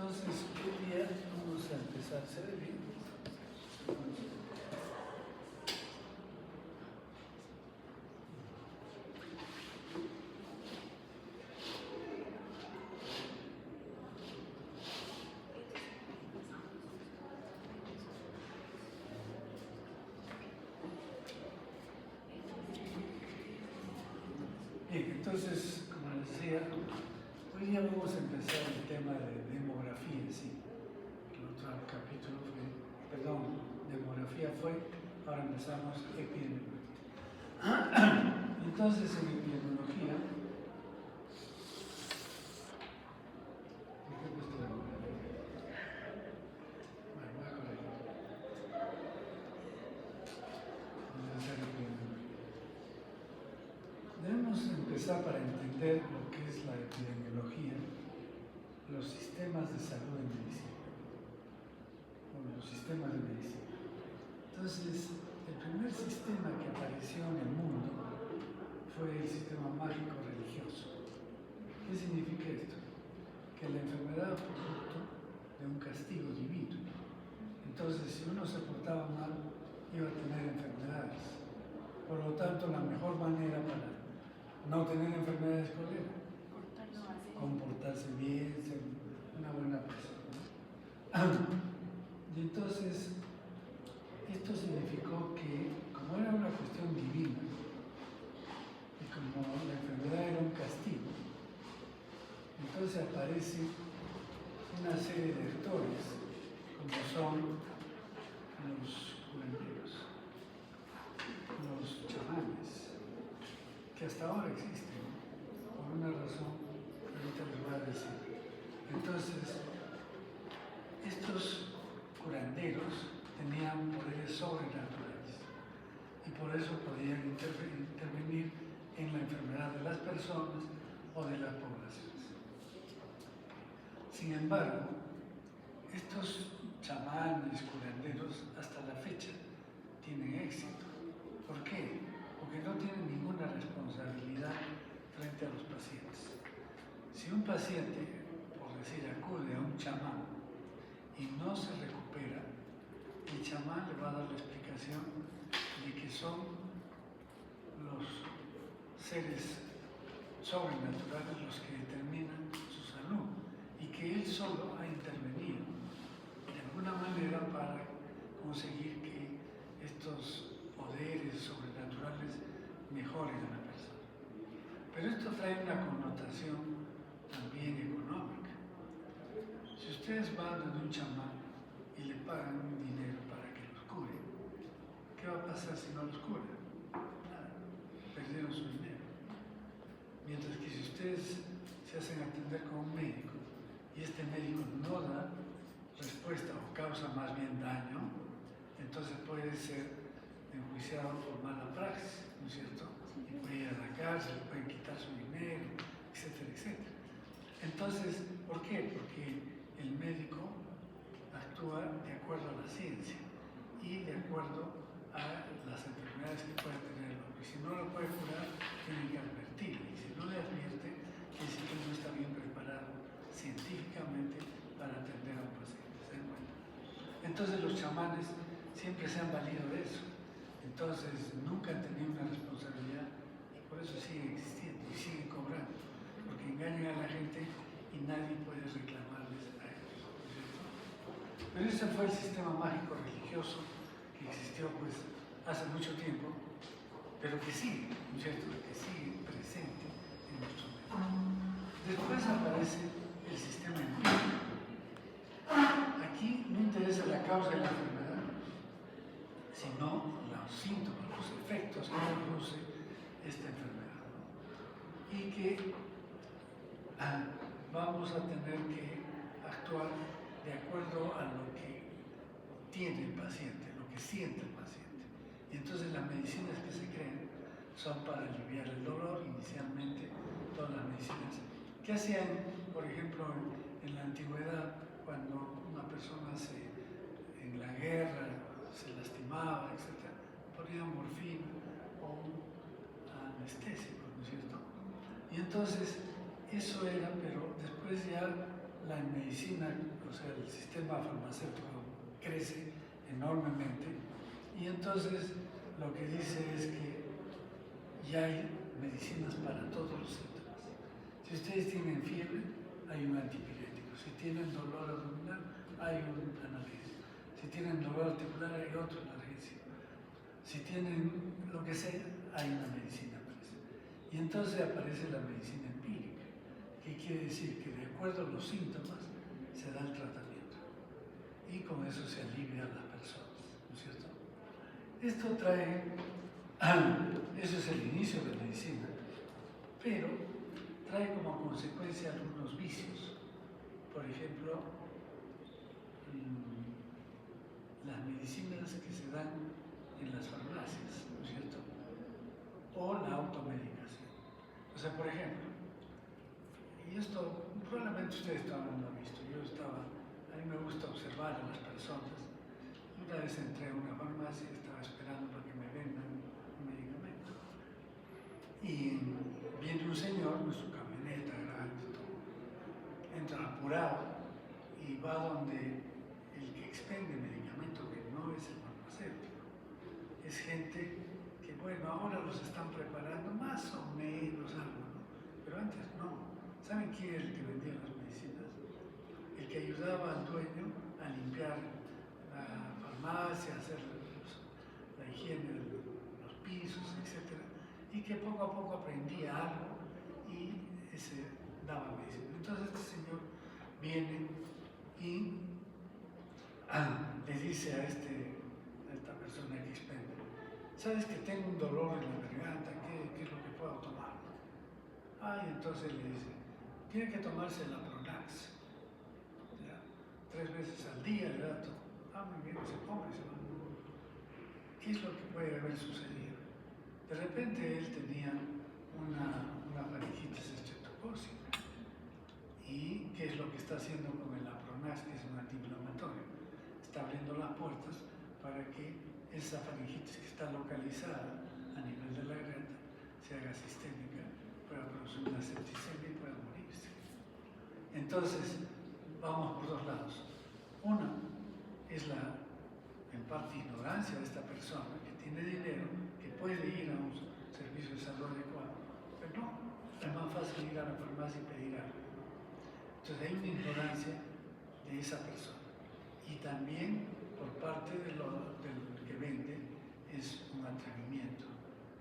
Entonces, hoy día vamos a empezar. ¿Se ve bien? Bien, entonces, como les decía, hoy día vamos a empezar el tema de demografía en sí. El otro capítulo fue, demografía fue, ahora empezamos epidemiología. Entonces, en epidemiología, debemos empezar para entender lo que es la epidemiología, los sistemas de salud en medicina, o los sistemas de medicina. Entonces, el primer sistema que apareció en el mundo fue el sistema mágico religioso. ¿Qué significa esto? Que la enfermedad es producto de un castigo divino. Entonces, si uno se portaba mal, iba a tener enfermedades. Por lo tanto, la mejor manera para no tener enfermedades, ¿cuál era? Comportarse bien, ser una buena persona. Y entonces, esto significó que, como era una cuestión divina, y como la enfermedad era un castigo, entonces aparece una serie de actores, como son los curanderos, los chamanes, que hasta ahora existen, por una razón que ahorita les voy a decir. Entonces, estos curanderos tenían poderes sobrenaturales y por eso podían intervenir en la enfermedad de las personas o de las poblaciones. Sin embargo, estos chamanes, curanderos, hasta la fecha tienen éxito. ¿Por qué? Porque no tienen ninguna responsabilidad frente a los pacientes. Si un paciente, por decir, acude a un chamán y no se recupera, el chamán le va a dar la explicación de que son los seres sobrenaturales los que determinan su salud y que él solo ha intervenido de alguna manera para conseguir que estos poderes sobrenaturales mejoren a la persona. Pero esto trae una connotación también económica. Si ustedes van a un chamán y le pagan un dinero para que los cure, ¿qué va a pasar si no los cura? Nada, perdieron su dinero. Mientras que si ustedes se hacen atender con un médico y este médico no da respuesta o causa más bien daño, entonces puede ser enjuiciado por mala praxis, ¿no es cierto? Y puede ir a la cárcel, le pueden quitar su dinero, etcétera, etcétera. Entonces, ¿por qué? Porque el médico actúa de acuerdo a la ciencia y de acuerdo a las enfermedades que puede tener el hombre. Si no lo puede curar, tiene que advertirle. Y si no le advierte, quiere decir que no está bien preparado científicamente para atender a un paciente. ¿Se dan cuenta? Entonces los chamanes siempre se han valido de eso. Entonces nunca han tenido una responsabilidad y por eso siguen existiendo y siguen cobrando. Porque engañan a la gente y nadie puede reclamarles a ellos. Pero ese fue el sistema mágico religioso que existió pues hace mucho tiempo, pero que sigue, ¿no es cierto?, que sigue presente en nuestro medio. Después aparece el sistema empírico. Aquí no interesa la causa de la enfermedad, sino los síntomas, los efectos que produce esta enfermedad, ¿no? Y que vamos a tener que actuar de acuerdo a lo que tiene el paciente, lo que siente el paciente. Y entonces las medicinas que se crean son para aliviar el dolor, inicialmente todas las medicinas. ¿Qué hacían, por ejemplo, en la antigüedad, cuando una persona en la guerra se lastimaba, etc.? Ponían morfina o un anestésico, ¿no es cierto? Y entonces eso era, pero después ya la medicina, o sea, el sistema farmacéutico crece enormemente y entonces lo que dice es que ya hay medicinas para todos los síntomas. Si ustedes tienen fiebre, hay un antipirético. Si tienen dolor abdominal, hay un analgésico. Si tienen dolor articular, hay otro analgésico. Si tienen lo que sea, hay una medicina para eso. Y entonces aparece la medicina empírica, que quiere decir que de acuerdo a los síntomas se da el tratamiento. Y con eso se alivia a las personas, ¿no es cierto? Esto trae, eso es el inicio de la medicina, pero trae como consecuencia algunos vicios. Por ejemplo, las medicinas que se dan en las farmacias, ¿no es cierto? O la automedicación. O sea, por ejemplo, y esto probablemente ustedes todavía no lo han visto, a mí me gusta observar a las personas. Una vez entré a una farmacia y estaba esperando para que me vendan un medicamento. Y viene un señor con su camioneta grande, todo, entra apurado y va donde el que expende medicamento, que no es el farmacéutico, es gente que, bueno, ahora los están preparando más o menos algo, ¿no? Pero antes no. ¿Saben quién era el que vendía las medicinas? El que ayudaba al dueño a limpiar la farmacia, hacer la higiene de los pisos, etc. Y que poco a poco aprendía algo y se daba medicina. Entonces este señor viene y le dice a esta persona que expende: ¿sabes que tengo un dolor en la garganta? ¿Qué es lo que puedo tomar? Y entonces le dice: tiene que tomarse la Pronax, ¿ya? 3 veces al día, le da todo. Muy bien, se come, se va. ¿Qué es lo que puede haber sucedido? De repente él tenía una faringitis estreptocócica. ¿Y qué es lo que está haciendo con el Apronax, que es un antiinflamatorio? Está abriendo las puertas para que esa faringitis que está localizada a nivel de la garganta se haga sistémica, pueda producir una septicemia y pueda morirse. Entonces, vamos por 2 lados. Una es en parte, ignorancia de esta persona que tiene dinero, que puede ir a un servicio de salud adecuado, pero no, es más fácil ir a la farmacia y pedir algo. Entonces hay una ignorancia de esa persona. Y también por parte del que vende es un atrevimiento,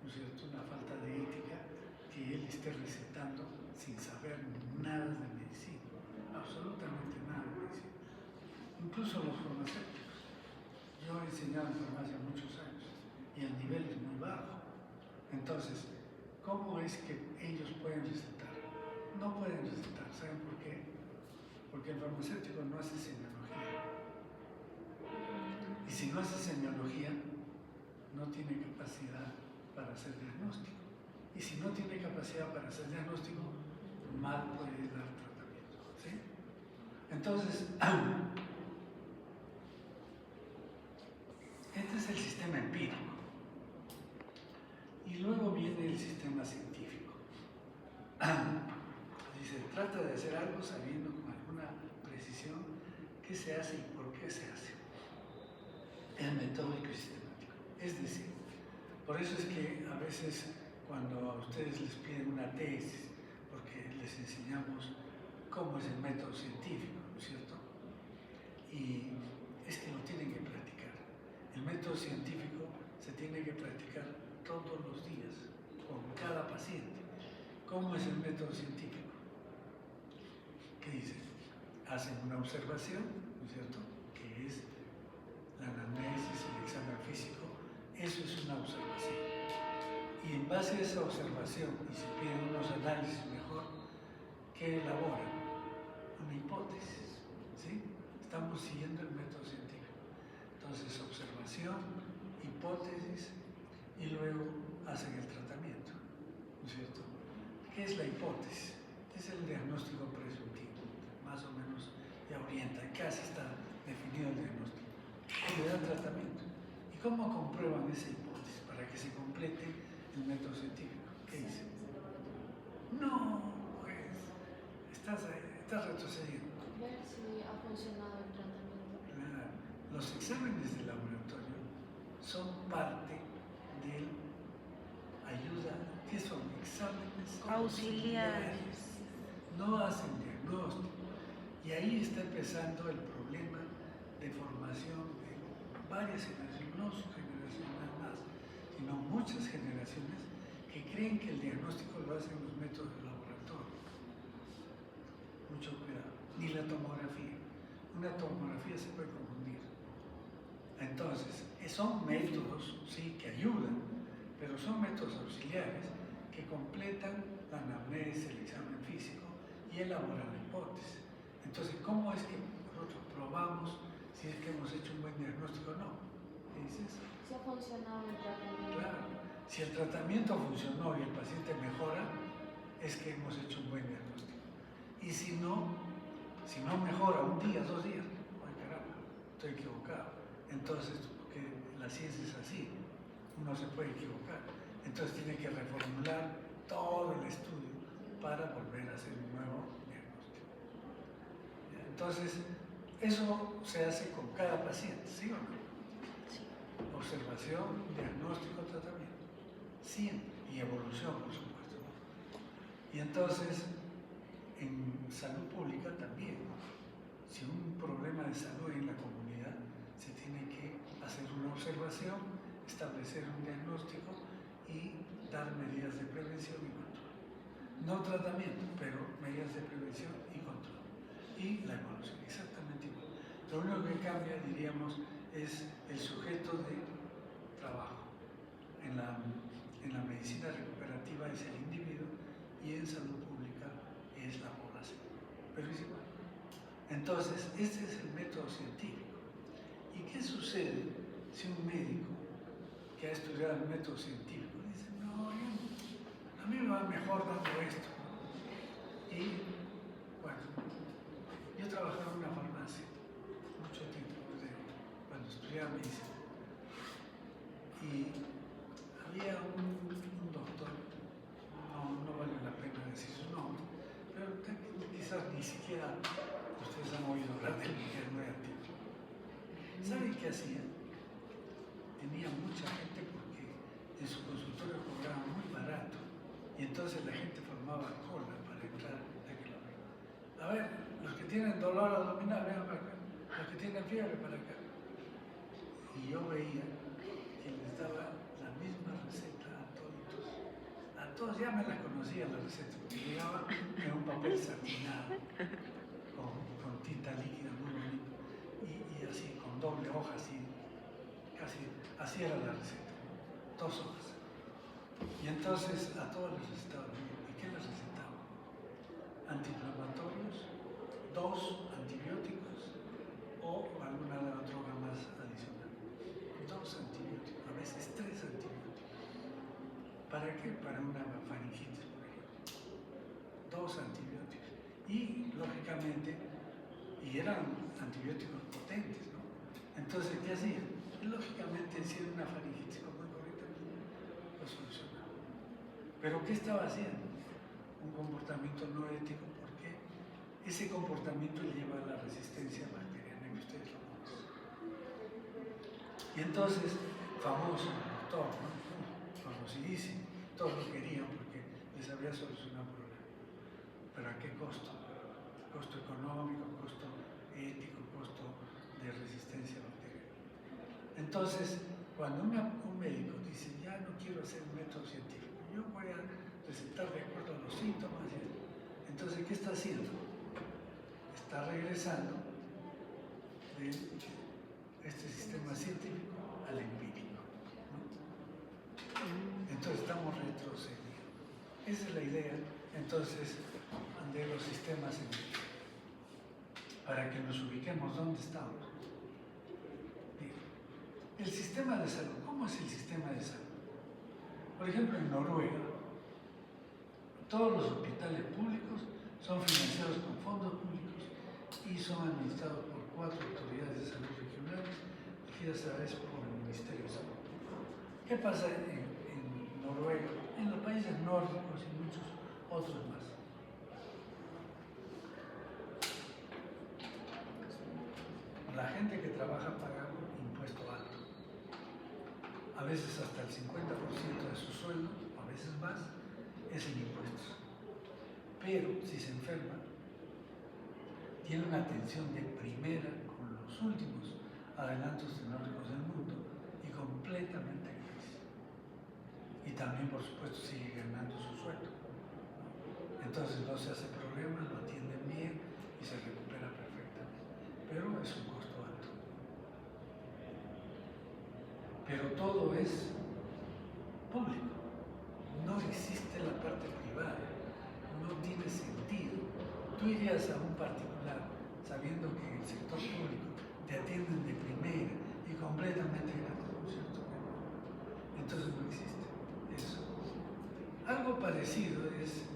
¿no es cierto? Una falta de ética, que él esté recetando sin saber nada de medicina, absolutamente nada de medicina. Incluso los farmacéuticos. Yo he enseñado en farmacia muchos años y el nivel es muy bajo. Entonces, ¿cómo es que ellos pueden recetar? No pueden recetar, ¿saben por qué? Porque el farmacéutico no hace semiología. Y si no hace semiología, no tiene capacidad para hacer diagnóstico. Y si no tiene capacidad para hacer diagnóstico, mal puede dar tratamiento, ¿sí? Entonces, este es el sistema empírico. Y luego viene el sistema científico. Dice, trata de hacer algo sabiendo con alguna precisión qué se hace y por qué se hace. Es metódico y sistemático. Es decir, por eso es que a veces cuando a ustedes les piden una tesis, porque les enseñamos cómo es el método científico, ¿no es cierto? Y es que lo tienen que practicar. El método científico se tiene que practicar todos los días, con cada paciente. ¿Cómo es el método científico? ¿Qué dice? Hacen una observación, ¿no es cierto?, que es la anamnesis, el examen físico. Eso es una observación. Y en base a esa observación, y se piden unos análisis mejor, ¿qué elaboran? Una hipótesis, ¿sí? Estamos siguiendo el método científico. Entonces, observación, hipótesis, y luego hacen el tratamiento, ¿no es cierto? ¿Qué es la hipótesis? Es el diagnóstico presuntivo, más o menos ya orienta, casi está definido el diagnóstico. Y le dan tratamiento. ¿Y cómo comprueban esa hipótesis para que se complete el método científico? ¿Qué dicen? No, pues, estás retrocediendo. ver si ha funcionado el tratamiento. Claro, los exámenes de laboratorio son parte del ayuda, que son exámenes auxiliares, no hacen diagnóstico. Y ahí está empezando el problema de formación de varias generaciones, no su generación nada más, sino muchas generaciones que creen que el diagnóstico lo hacen los métodos de laboratorio. Mucho cuidado. Ni la tomografía. Una tomografía se puede confundir. Entonces, son métodos, sí, que ayudan, pero son métodos auxiliares que completan la anamnesis, el examen físico y elaboran la hipótesis. Entonces, ¿cómo es que nosotros probamos si es que hemos hecho un buen diagnóstico o no? ¿Qué dices? Si ha funcionado el tratamiento. Claro, si el tratamiento funcionó y el paciente mejora, es que hemos hecho un buen diagnóstico. Y si no mejora un día, 2 días, ¡ay caramba! Estoy equivocado. Entonces, porque la ciencia es así, uno se puede equivocar. Entonces tiene que reformular todo el estudio para volver a hacer un nuevo diagnóstico. Entonces, eso se hace con cada paciente, ¿sí o no? Sí. Observación, diagnóstico, tratamiento. Siempre. Y evolución, por supuesto. Y entonces, en salud pública también, si un problema de salud en la comunidad, se tiene que hacer una observación, establecer un diagnóstico y dar medidas de prevención y control. No tratamiento, pero medidas de prevención y control. Y la evolución, exactamente igual. Lo único que cambia, diríamos, es el sujeto de trabajo. En la medicina recuperativa es el individuo y en salud pública es la población. Pero es igual. Entonces, este es el método científico. ¿Y qué sucede si un médico que ha estudiado el método científico dice, no, a mí me va mejor dando esto? Y, bueno, yo trabajaba en una farmacia mucho tiempo, cuando estudiaba medicina. Y había un doctor, no vale la pena decir su nombre, pero quizás ni siquiera ustedes han oído hablar de él, que es muy antiguo. ¿Saben qué hacía? Tenía mucha gente porque en su consultorio cobraba muy barato y entonces la gente formaba cola para entrar a aquel lado. A ver, los que tienen dolor abdominal, vengan para acá. Los que tienen fiebre, para acá. Y yo veía que les daba la misma receta a todos. A todos ya me la conocía la receta, porque llegaba en un papel satinado, con tinta líquida muy bonita, y así, con doble hoja, así, casi, así era la receta, 2 hojas. Y entonces a todos les recetaba lo mismo. ¿Y qué les recetaba? Antiinflamatorios, 2 antibióticos o alguna droga más adicional. 2 antibióticos, a veces 3 antibióticos. ¿Para qué? Para una faringitis, por ejemplo. 2 antibióticos. Y, lógicamente, eran antibióticos potentes, ¿no? Entonces, ¿qué hacían? Lógicamente, si era una faringitis común y corriente, lo solucionaba. ¿Pero qué estaba haciendo? Un comportamiento no ético, porque ese comportamiento lleva a la resistencia bacteriana, que ustedes lo conocen. Y entonces, famoso doctor, ¿no? Famosidísimo, todos lo querían porque les había solucionado el problema. ¿Pero a qué costo? Costo económico, costo ético, costo de resistencia bacteriana. Entonces, cuando un médico dice, ya no quiero hacer un método científico, yo voy a recetar de acuerdo a los síntomas, entonces, ¿qué está haciendo? Está regresando de este sistema científico al empírico, ¿no? Entonces estamos retrocediendo. Esa es la idea, entonces, de los sistemas científicos. Para que nos ubiquemos dónde estamos. Bien. El sistema de salud. ¿Cómo es el sistema de salud? Por ejemplo, en Noruega, todos los hospitales públicos son financiados con fondos públicos y son administrados por 4 autoridades de salud regionales, regidas a veces por el Ministerio de Salud. ¿Qué pasa en Noruega? En los países nórdicos y muchos otros más. la gente que trabaja paga un impuesto alto. A veces hasta el 50% de su sueldo, a veces más, es en impuestos. Pero si se enferma, tiene una atención de primera con los últimos adelantos tecnológicos del mundo y completamente gratis. Y también, por supuesto, sigue ganando su sueldo. Entonces no se hace problema, lo atienden bien y se recupera perfectamente. Pero es un costo alto. Pero todo es público. No existe la parte privada. No tiene sentido. Tú irías a un particular sabiendo que en el sector público te atienden de primera y completamente gratis, ¿no es cierto? Entonces no existe eso. Algo parecido es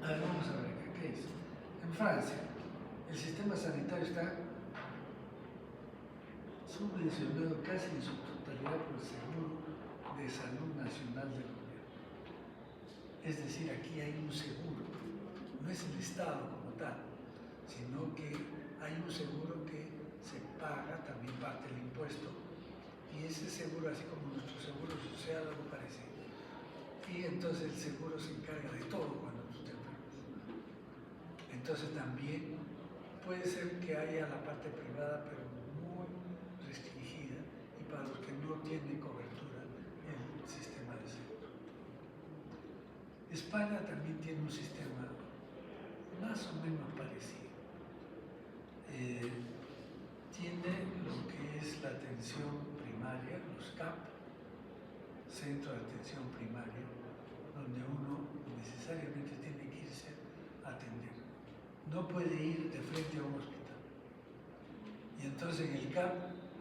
a ver, vamos a ver acá, ¿qué es? En Francia, el sistema sanitario está subvencionado casi en su totalidad por el Seguro de Salud Nacional del Gobierno. Es decir, aquí hay un seguro, no es el Estado como tal, sino que hay un seguro que se paga también parte del impuesto, y ese seguro, así como nuestro seguro social, algo parecido. Y entonces el seguro se encarga de todo cuando tú te enfermas. Entonces también puede ser que haya la parte privada, pero muy restringida, y para los que no tienen cobertura el sistema de salud. España también tiene un sistema más o menos parecido. Tiene lo que es la atención primaria, los CAP, Centro de Atención Primaria, donde uno necesariamente tiene que irse a atender. No puede ir de frente a un hospital. Y entonces en el CAP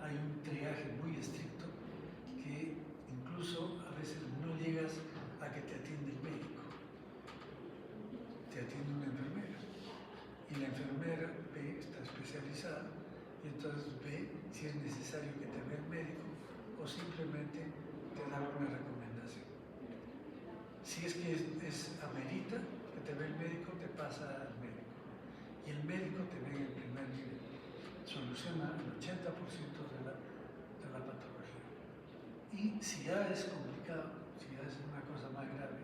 hay un triaje muy estricto que incluso a veces no llegas a que te atiende el médico. Te atiende una enfermera. Y la enfermera ve, está especializada, y entonces ve si es necesario que te vea el médico o simplemente te da una recomendación. Si es que es amerita que te vea el médico, te pasa al médico. Y el médico te ve en el primer nivel. Soluciona el 80% de la patología. Y si ya es complicado, si ya es una cosa más grave,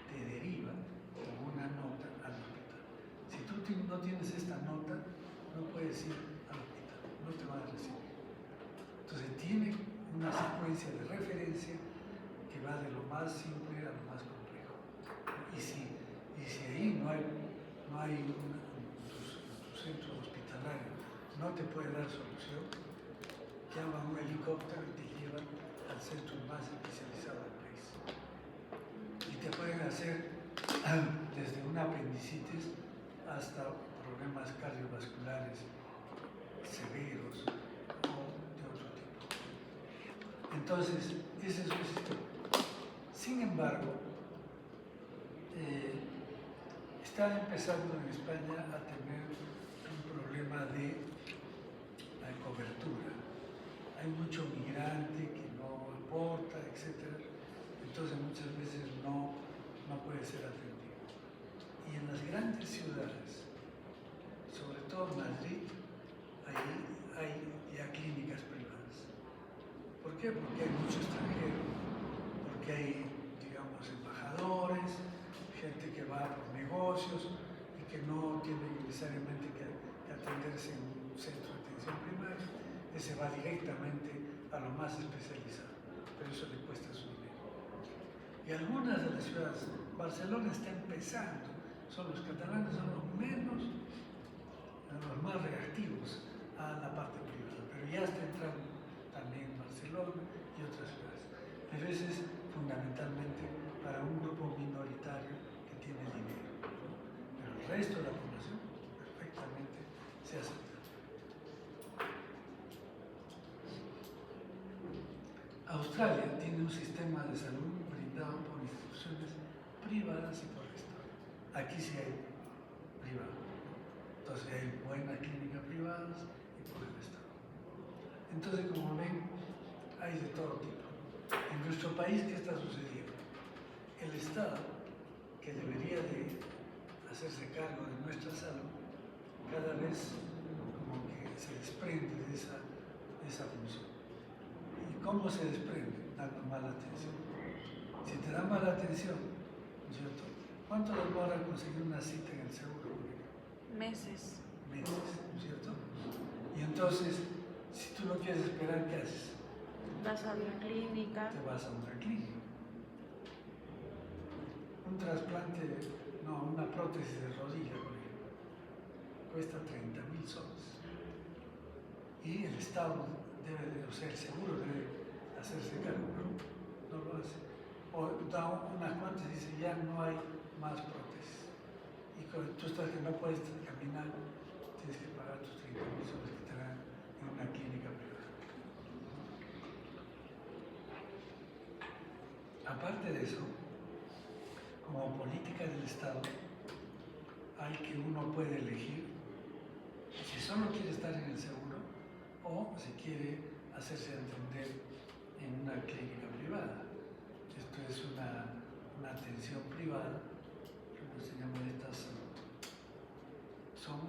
te deriva con una nota al hospital. Si tú no tienes esta nota, no puedes ir al hospital, no te van a recibir. Entonces tiene una secuencia de referencia que va de lo más simple a lo más complejo. Y si ahí no hay tu centro hospitalario no te puede dar solución, llama a un helicóptero y te llevan al centro más especializado del país. Y te pueden hacer desde una apendicitis hasta problemas cardiovasculares severos o de otro tipo. Entonces, ese es un sistema. Sin embargo, están empezando en España a tener un problema de cobertura. Hay mucho migrante que no aporta, etc. Entonces muchas veces no puede ser atendido. Y en las grandes ciudades, sobre todo en Madrid, hay ya clínicas privadas. ¿Por qué? Porque hay mucho extranjero, porque hay, digamos, embajadores, gente que va por negocios y que no tiene necesariamente que atenderse en un centro de atención primaria, que se va directamente a lo más especializado, pero eso le cuesta su dinero. Y algunas de las ciudades, Barcelona está empezando, los catalanes son los más reactivos a la parte privada, pero ya está entrando también Barcelona y otras ciudades. Pero ese es fundamentalmente para un grupo minoritario que tiene dinero, ¿no? Pero el resto de la población perfectamente se acepta. Australia tiene un sistema de salud brindado por instituciones privadas y por el Estado. Aquí sí hay privado. Entonces hay buenas clínicas privadas y por el Estado. Entonces, como ven, hay de todo tipo. En nuestro país, ¿qué está sucediendo? El Estado, que debería de hacerse cargo de nuestra salud, cada vez como que se desprende de esa función. ¿Y cómo se desprende? Dando mala atención. Si te dan mala atención, ¿no es cierto? ¿Cuánto demora conseguir una cita en el seguro? Meses. Meses, ¿no es cierto? Y entonces, si tú no quieres esperar, ¿qué haces? Vas a la clínica. Te vas a otra clínica. Un trasplante, no, una prótesis de rodilla, por ejemplo, cuesta 30.000 soles. Y el Estado debe, o sea, el seguro debe hacerse cargo, pero no lo hace. O da unas cuantas y dice, ya no hay más prótesis. Y cuando tú estás que no puedes caminar, tienes que pagar tus 30.000 soles que te dan en una clínica privada. Aparte de eso, como política del Estado, hay que uno puede elegir si solo quiere estar en el seguro o si quiere hacerse atender en una clínica privada. Esto es una atención privada, como se llaman estas,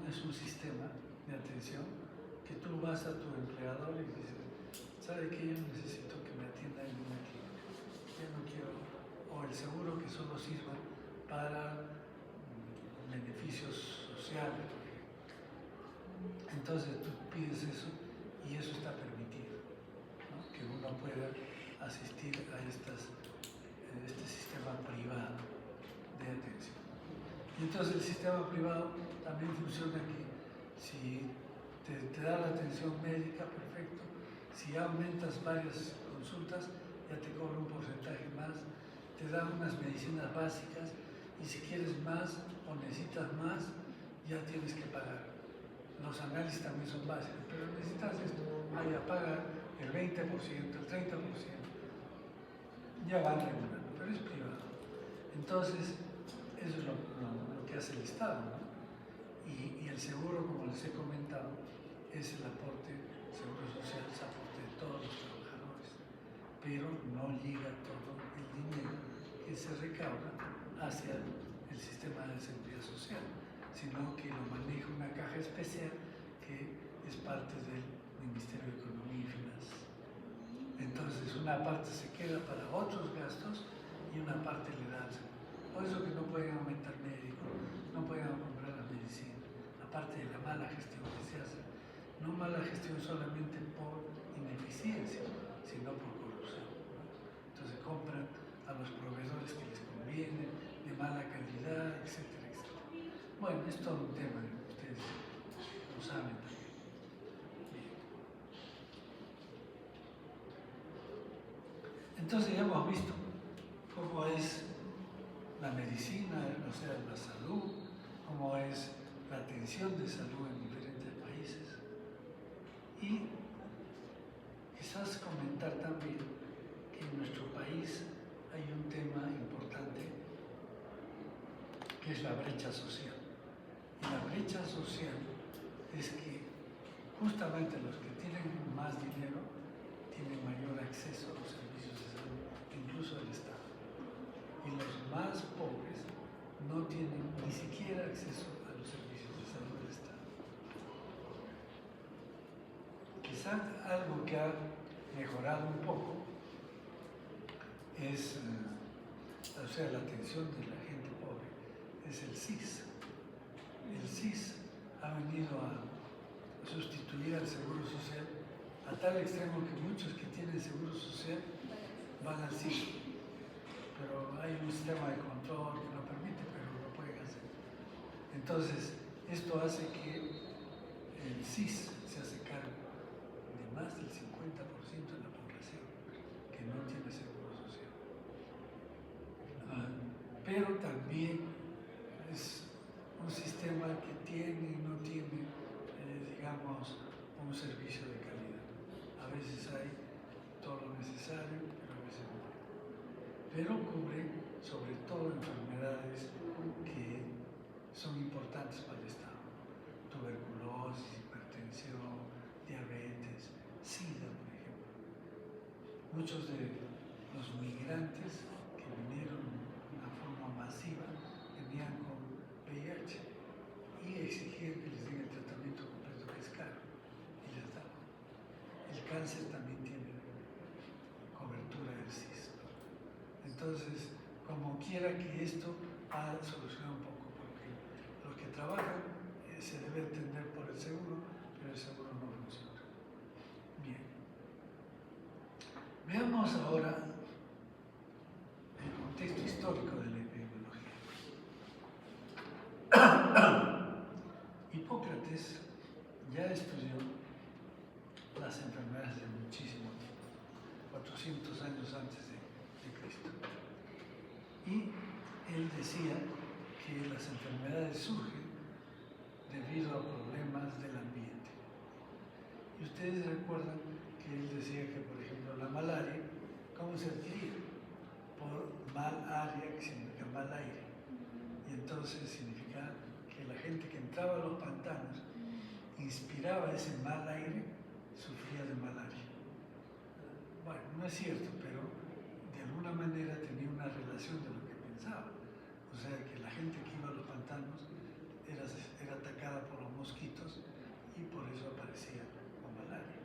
es un sistema de atención que tú vas a tu empleador y dices, ¿sabe qué? Yo necesito que me atienda en una clínica. Yo no quiero, o el seguro que solo sirva para beneficios sociales, por ejemplo. Entonces tú pides eso y eso está permitido, ¿no? Que uno pueda asistir a este sistema privado de atención. Y entonces el sistema privado también funciona que si te da la atención médica, perfecto. Si aumentas varias consultas, ya te cobra un porcentaje más, te dan unas medicinas básicas y si quieres más o necesitas más, ya tienes que pagar. Los análisis también son básicos, pero necesitas esto, ya paga el 20%, el 30%, ya van regulando, pero es privado. Entonces, eso es lo que hace el Estado, ¿no? Y el seguro, como les he comentado, es el aporte, el seguro social es el aporte de todos los trabajadores, pero no llega todo el dinero que se recauda hacia el sistema de seguridad social, sino que lo maneja una caja especial que es parte del Ministerio de Economía y Finanzas. Entonces, una parte se queda para otros gastos y una parte le da al seguro. Por eso que no pueden aumentar médicos, no pueden comprar la medicina, aparte de la mala gestión que se hace. No mala gestión solamente por ineficiencia, sino por corrupción, ¿no? Entonces compran a los proveedores que les conviene, de mala calidad, etcétera, etcétera. Bueno, es todo un tema, ustedes lo saben también. Bien. Entonces ya hemos visto cómo es la medicina, o sea, la salud, cómo es la atención de salud en diferentes países. Y quizás comentar también que en nuestro país hay un tema importante que es la brecha social. Y la brecha social es que justamente los que tienen más dinero tienen mayor acceso a los servicios de salud, incluso del Estado. Y los más pobres no tienen ni siquiera acceso a los servicios de salud del Estado. Quizá algo que ha mejorado un poco es, o sea, la atención de la gente pobre, es el SIS. El SIS ha venido a sustituir al Seguro Social a tal extremo que muchos que tienen Seguro Social van al SIS. Pero hay un sistema de control que no permite, pero lo pueden hacer. Entonces, esto hace que el SIS se hace cargo de más del 50% de la población que no tiene seguro social. Pero también es un sistema que tiene y no tiene, digamos, un servicio de calidad. A veces hay todo lo necesario, pero a veces no. Pero cubre sobre todo enfermedades que son importantes para el Estado: tuberculosis, hipertensión, diabetes, SIDA, por ejemplo. Muchos de los migrantes que vinieron de una forma masiva venían con VIH y exigían que les den el cáncer también tiene cobertura del SIS. Entonces, como quiera que esto ha solucionado un poco, porque los que trabajan se debe atender por el seguro, pero el seguro no funciona. Bien. Veamos ahora el contexto histórico de la epidemiología. Hipócrates ya estudió las enfermedades de muchísimo tiempo, 400 años antes de Cristo. Y él decía que las enfermedades surgen debido a problemas del ambiente. Y ustedes recuerdan que él decía que, por ejemplo, la malaria, ¿cómo se adquiría? Por mal aria, que significa mal aire. Y entonces significa que la gente que entraba a los pantanos inspiraba ese mal aire, sufría de malaria. Bueno, no es cierto, pero de alguna manera tenía una relación de lo que pensaba. O sea, que la gente que iba a los pantanos era atacada por los mosquitos y por eso aparecía con malaria.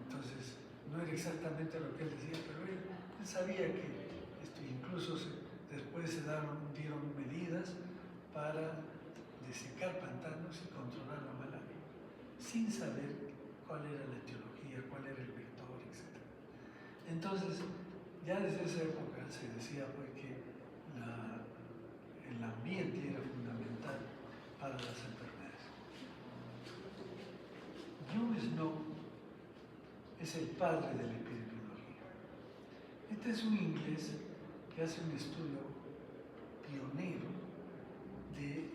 Entonces, no era exactamente lo que él decía, pero él sabía que esto, incluso después dieron medidas para desecar pantanos y controlar la malaria, sin saber cuál era la etiología, cuál era el vector, etc. Entonces, ya desde esa época se decía pues, que el ambiente era fundamental para las enfermedades. John Snow es el padre de la epidemiología. Este es un inglés que hace un estudio pionero de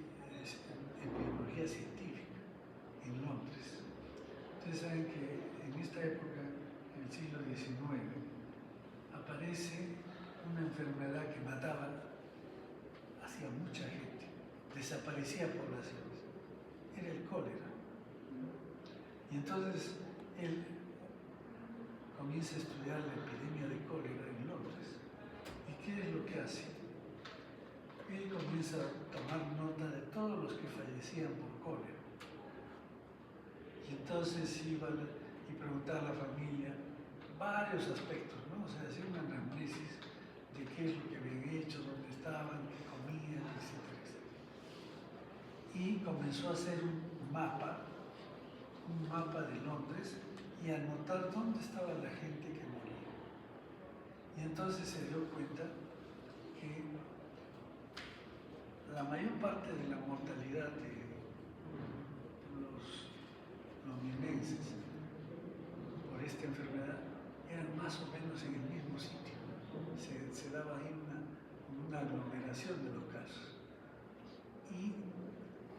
epidemiología científica en Londres. Ustedes saben que en esta época, en el siglo XIX, aparece una enfermedad que mataba hacia mucha gente, desaparecía poblaciones. Era el cólera. Y entonces él comienza a estudiar la epidemia de cólera en Londres. ¿Y qué es lo que hace? Él comienza a tomar nota de todos los que fallecían por cólera. Y entonces iba y preguntaba a la familia varios aspectos, ¿no? O sea, hacía una anamnesis de qué es lo que habían hecho, dónde estaban, qué comían, etcétera, etcétera. Y comenzó a hacer un mapa de Londres y a anotar dónde estaba la gente que moría. Y entonces se dio cuenta que la mayor parte de la mortalidad de los londinenses por esta enfermedad eran más o menos en el mismo sitio. Se daba ahí una aglomeración de los casos. Y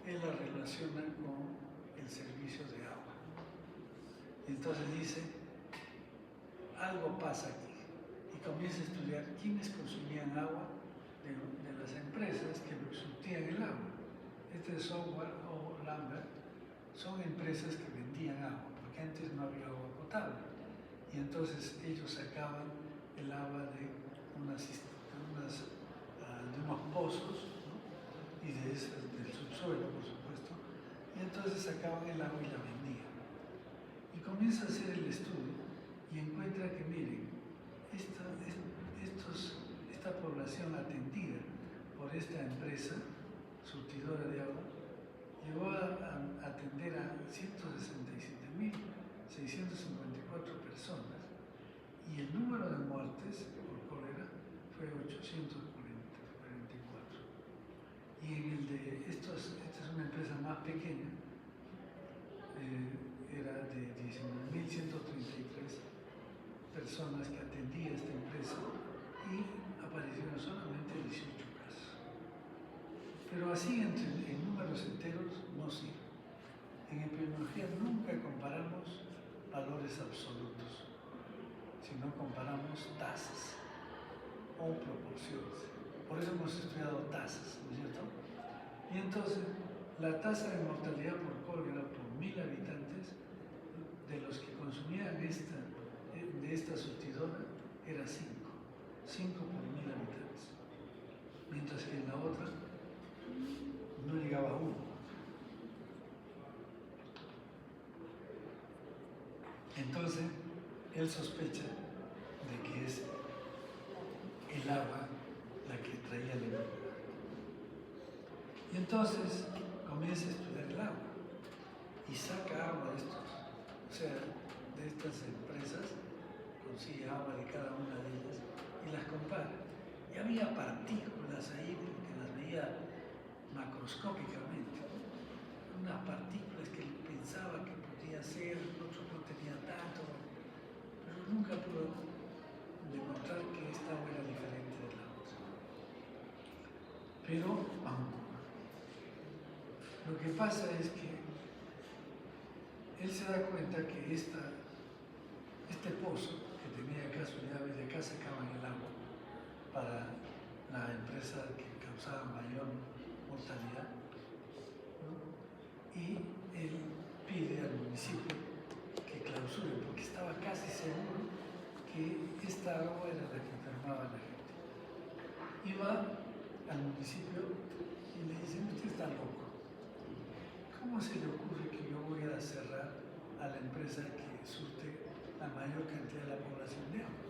él la relaciona con el servicio de agua. Entonces dice, algo pasa aquí. Y comienza a estudiar quiénes consumían agua de las empresas que surtían el agua. Este Software o Lambert son empresas que vendían agua, porque antes no había agua potable. Y entonces ellos sacaban el agua de unos pozos, ¿no? Y del subsuelo, por supuesto. Y entonces sacaban el agua y la vendían. Y comienza a hacer el estudio y encuentra que, miren, esta población atendida por esta empresa surtidora de agua llegó a atender a 167.654 personas y el número de muertes por cólera fue 844. Y en el de esta es una empresa más pequeña, era de 19.133 personas que atendía esta empresa y aparecieron solamente 18 casos. Pero así en números enteros no sirve. En epidemiología nunca comparamos valores absolutos, sino comparamos tasas o proporciones. Por eso hemos estudiado tasas, ¿no es cierto? Y entonces, la tasa de mortalidad por cólera por 1000 habitantes de los que consumían de esta surtidora era 5 por 1000 habitantes, mientras que en la otra no llegaba a 1. Entonces, él sospecha de que es el agua la que traía la enfermedad. Y entonces comienza a estudiar el agua y saca agua de estos, o sea, de estas empresas, consigue agua de cada una de ellas y las compara. Y había partículas ahí, porque las veía macroscópicamente, unas partículas que él pensaba que podía ser, el otro no tenía tanto, pero nunca pudo demostrar que esta agua era diferente de la otra. Pero lo que pasa es que él se da cuenta que este pozo, que tenía acá su llave, de acá sacaban el agua para la empresa que causaba mayor mortalidad, ¿no? Y él pide al municipio que clausure, porque estaba casi seguro que esta agua era la que enfermaba a la gente. Y va al municipio y le dice: usted está loco, ¿cómo se le ocurre que yo voy a cerrar a la empresa que surte la mayor cantidad de la población de agua?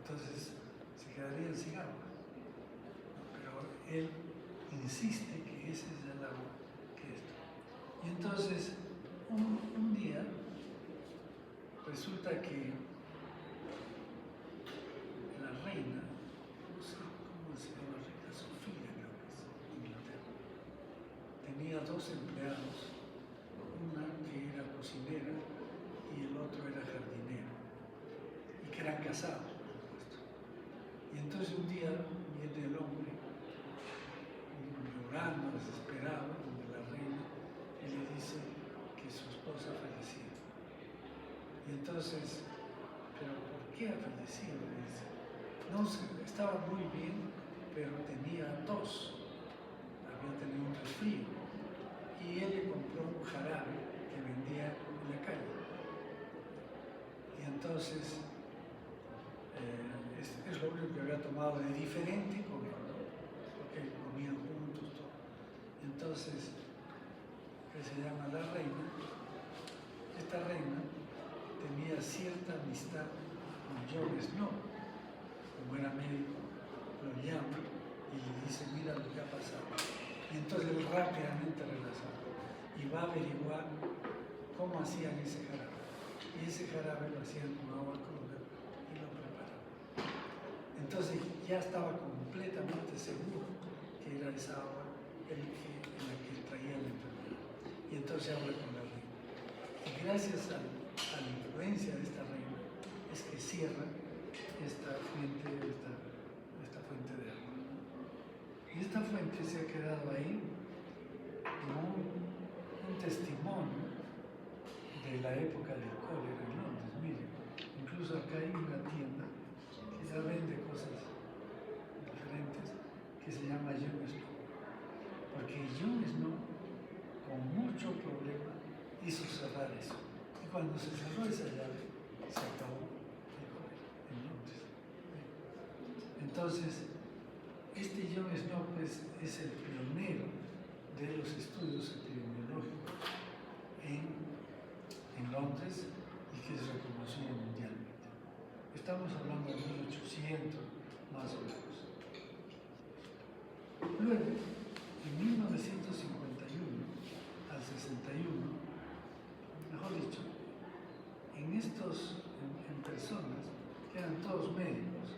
Entonces se quedarían sin agua. Pero él insiste que ese es el agua que esto. Y entonces un día resulta que la reina, no sé cómo se llama la reina, Sofía creo que es, de Inglaterra, tenía dos empleados, una que era cocinera y el otro era jardinero, y que eran casados, por supuesto. Y entonces un día viene el hombre llorando, desesperado, donde la reina, y le dice que su esposa ha fallecido. Y entonces, ¿pero por qué ha fallecido? Le dice. No, estaba muy bien, pero tenía tos, había tenido un resfrío. Y él le compró un jarabe que vendía en la calle. Y entonces, es lo único que había tomado de diferente con él, ¿no? Porque comían juntos, todo. Entonces, que se llama la reina, esta reina tenía cierta amistad con Jon Snow. Como era médico, lo llama y le dice: mira lo que ha pasado. Y entonces él rápidamente relaciona y va a averiguar cómo hacían ese jarabe. Y ese jarabe lo hacían con agua cruda y lo preparaban. Entonces ya estaba completamente seguro que era esa agua en la que traía la enfermedad. Y entonces habla con la reina. Y gracias a la influencia de esta reina es que cierra esta fuente de agua. Y esta fuente se ha quedado ahí como un testimonio de la época del cólera en Londres. Miren, incluso acá hay una tienda que ya vende cosas diferentes que se llama Jon Snow, porque Jon Snow con mucho problema hizo cerrar eso, y cuando se cerró esa llave se acabó el cólera en Londres. Entonces este Jon Snow pues, es el pionero de los estudios epidemiológicos en Londres y que es reconocido mundialmente. Estamos hablando de 1800 más o menos. Luego, en 1951 al 61, mejor dicho, en personas que eran todos médicos,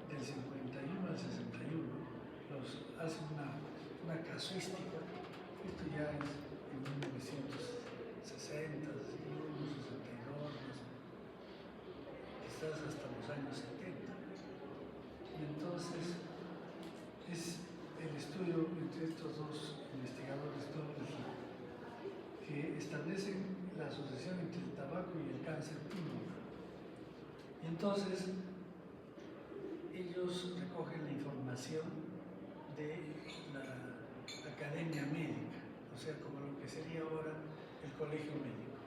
del 51 al 61, hace una casuística. Esto ya es en 1960, 61, 62, quizás hasta los años 70. Y entonces es el estudio entre estos dos investigadores que establecen la asociación entre el tabaco y el cáncer pulmonar. Y entonces ellos recogen la información de la academia médica, o sea, como lo que sería ahora el colegio médico,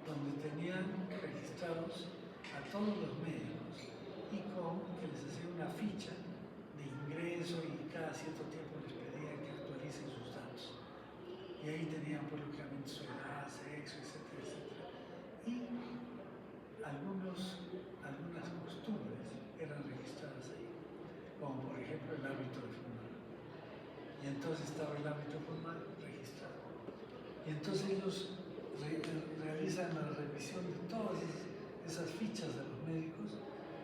donde tenían registrados a todos los médicos y que les hacían una ficha de ingreso y cada cierto tiempo les pedían que actualicen sus datos. Y ahí tenían, pues, lógicamente, su edad, sexo, etcétera, etcétera. Y algunas costumbres eran registradas ahí, como por ejemplo el hábito de fumar. Y entonces estaba el hábito de fumar registrado. Y entonces ellos realizan la revisión de todas esas fichas de los médicos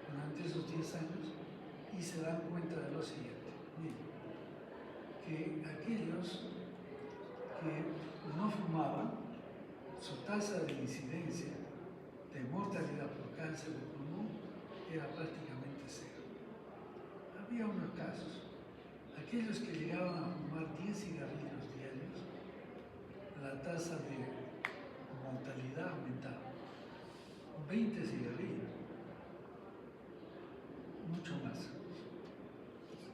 durante esos 10 años y se dan cuenta de lo siguiente. Miren, que aquellos que no fumaban, su tasa de incidencia de mortalidad por cáncer de pulmón era prácticamente cero. Había unos casos. Aquellos que llegaban a fumar 10 cigarrillos diarios, la tasa de mortalidad aumentaba. 20 cigarrillos, mucho más.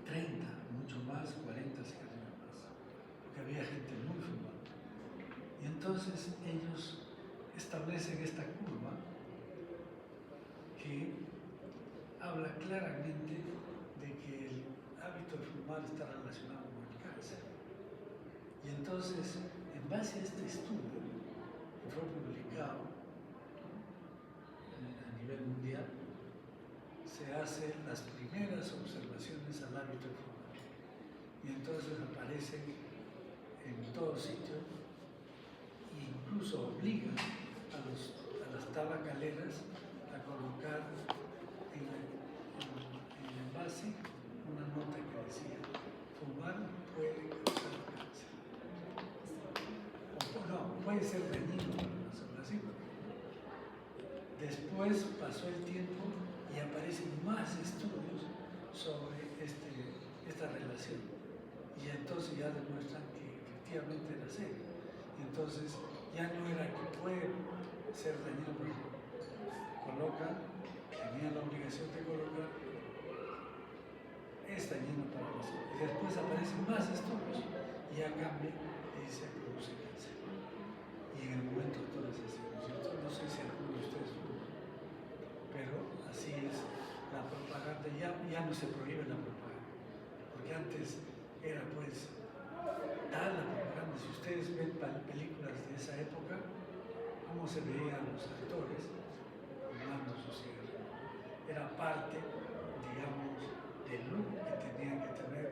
30, mucho más, 40 cigarrillos más. Porque había gente muy fumante. Y entonces ellos establecen esta curva que habla claramente de que el hábito de fumar está relacionado con el cáncer. Y entonces, en base a este estudio, que fue publicado a nivel mundial, se hacen las primeras observaciones al hábito de fumar. Y entonces aparecen en todo sitio e incluso obligan a las tabacaleras a colocar en el envase una nota que decía: fumar puede causar cáncer. O no, puede ser dañino para la salud. Así. Después pasó el tiempo y aparecen más estudios sobre esta relación. Y entonces ya demuestran que efectivamente era serio. Y entonces ya no era que puede ser dañino, tenían la obligación de colocar, es dañino para la salud. Y después aparecen más estudios y ya cambia y se produce cáncer. Y en el momento todo es así, ¿no es cierto? No sé si alguno de ustedes fuma, pero así es la propaganda. Ya no se prohíbe la propaganda, porque antes era pues tal la propaganda. Si ustedes ven películas de esa época, cómo se veían los actores fumando su cigarrillo. Era parte, digamos, del look que tenían que tener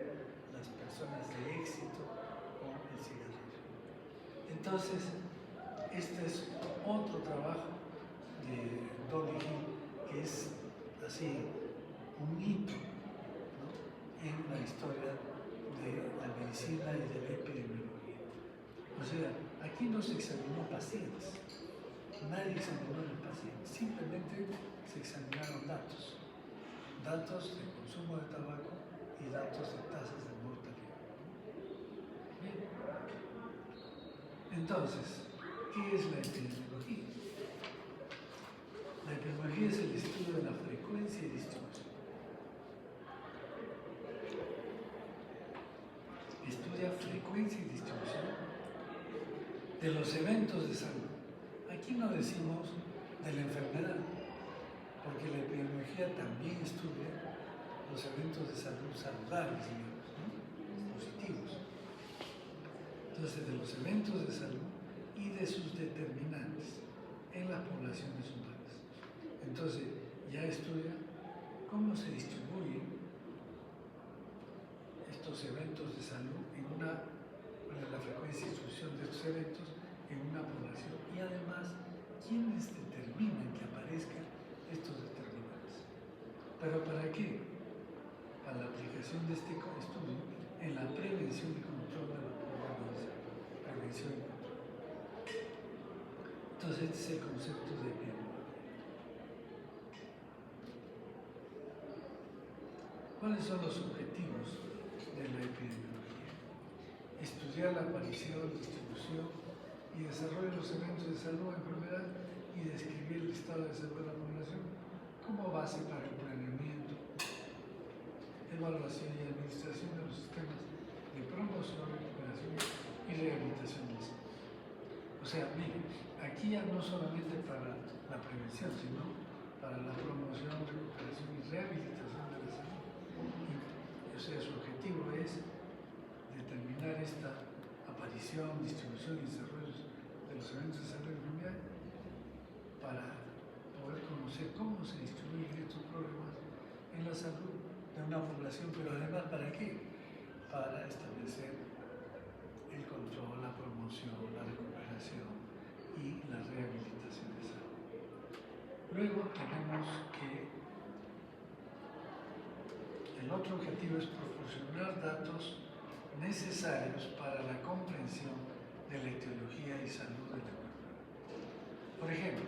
las personas de éxito con el cigarrillo. Entonces, este es otro trabajo de Dolly Hill, que es así un hito, ¿no?, en la historia de la medicina y de la epidemiología. O sea, aquí no se examinó pacientes, nadie examinó a los pacientes, simplemente se examinaron datos de consumo de tabaco y datos de tasas de mortalidad. Bien. Entonces, ¿qué es la epidemiología? La epidemiología es el estudio de la frecuencia y distribución. Estudia frecuencia y distribución de los eventos de salud. Aquí no decimos de la enfermedad, porque la epidemiología también estudia los eventos de salud saludables, digamos, ¿no?, positivos. Entonces, de los eventos de salud y de sus determinantes en las poblaciones humanas. Entonces, ya estudia cómo se distribuyen estos eventos de salud la frecuencia y distribución de estos eventos en una población, y además quiénes determinan que aparezcan estos determinantes. ¿Pero para qué? Para la aplicación de este estudio en la prevención y control de los problemas de salud. Prevención y control. Entonces, este es el concepto de epidemiología. ¿Cuáles son los objetivos de la epidemiología? Estudiar la aparición, distribución y desarrollo de los eventos de salud o enfermedad y describir el estado de salud de la población como base para el planeamiento, evaluación y administración de los sistemas de promoción, recuperación y rehabilitación de salud. O sea, miren, aquí ya no solamente para la prevención, sino para la promoción, recuperación y rehabilitación de la salud. O sea, su objetivo es determinar esta aparición, distribución y desarrollo de los eventos de salud y enfermedad para poder conocer cómo se distribuyen estos problemas en la salud de una población, pero además ¿para qué? Para establecer el control, la promoción, la recuperación y la rehabilitación de salud. Luego tenemos que el otro objetivo es proporcionar datos necesarios para la comprensión de la etiología y salud de la enfermedad. Por ejemplo,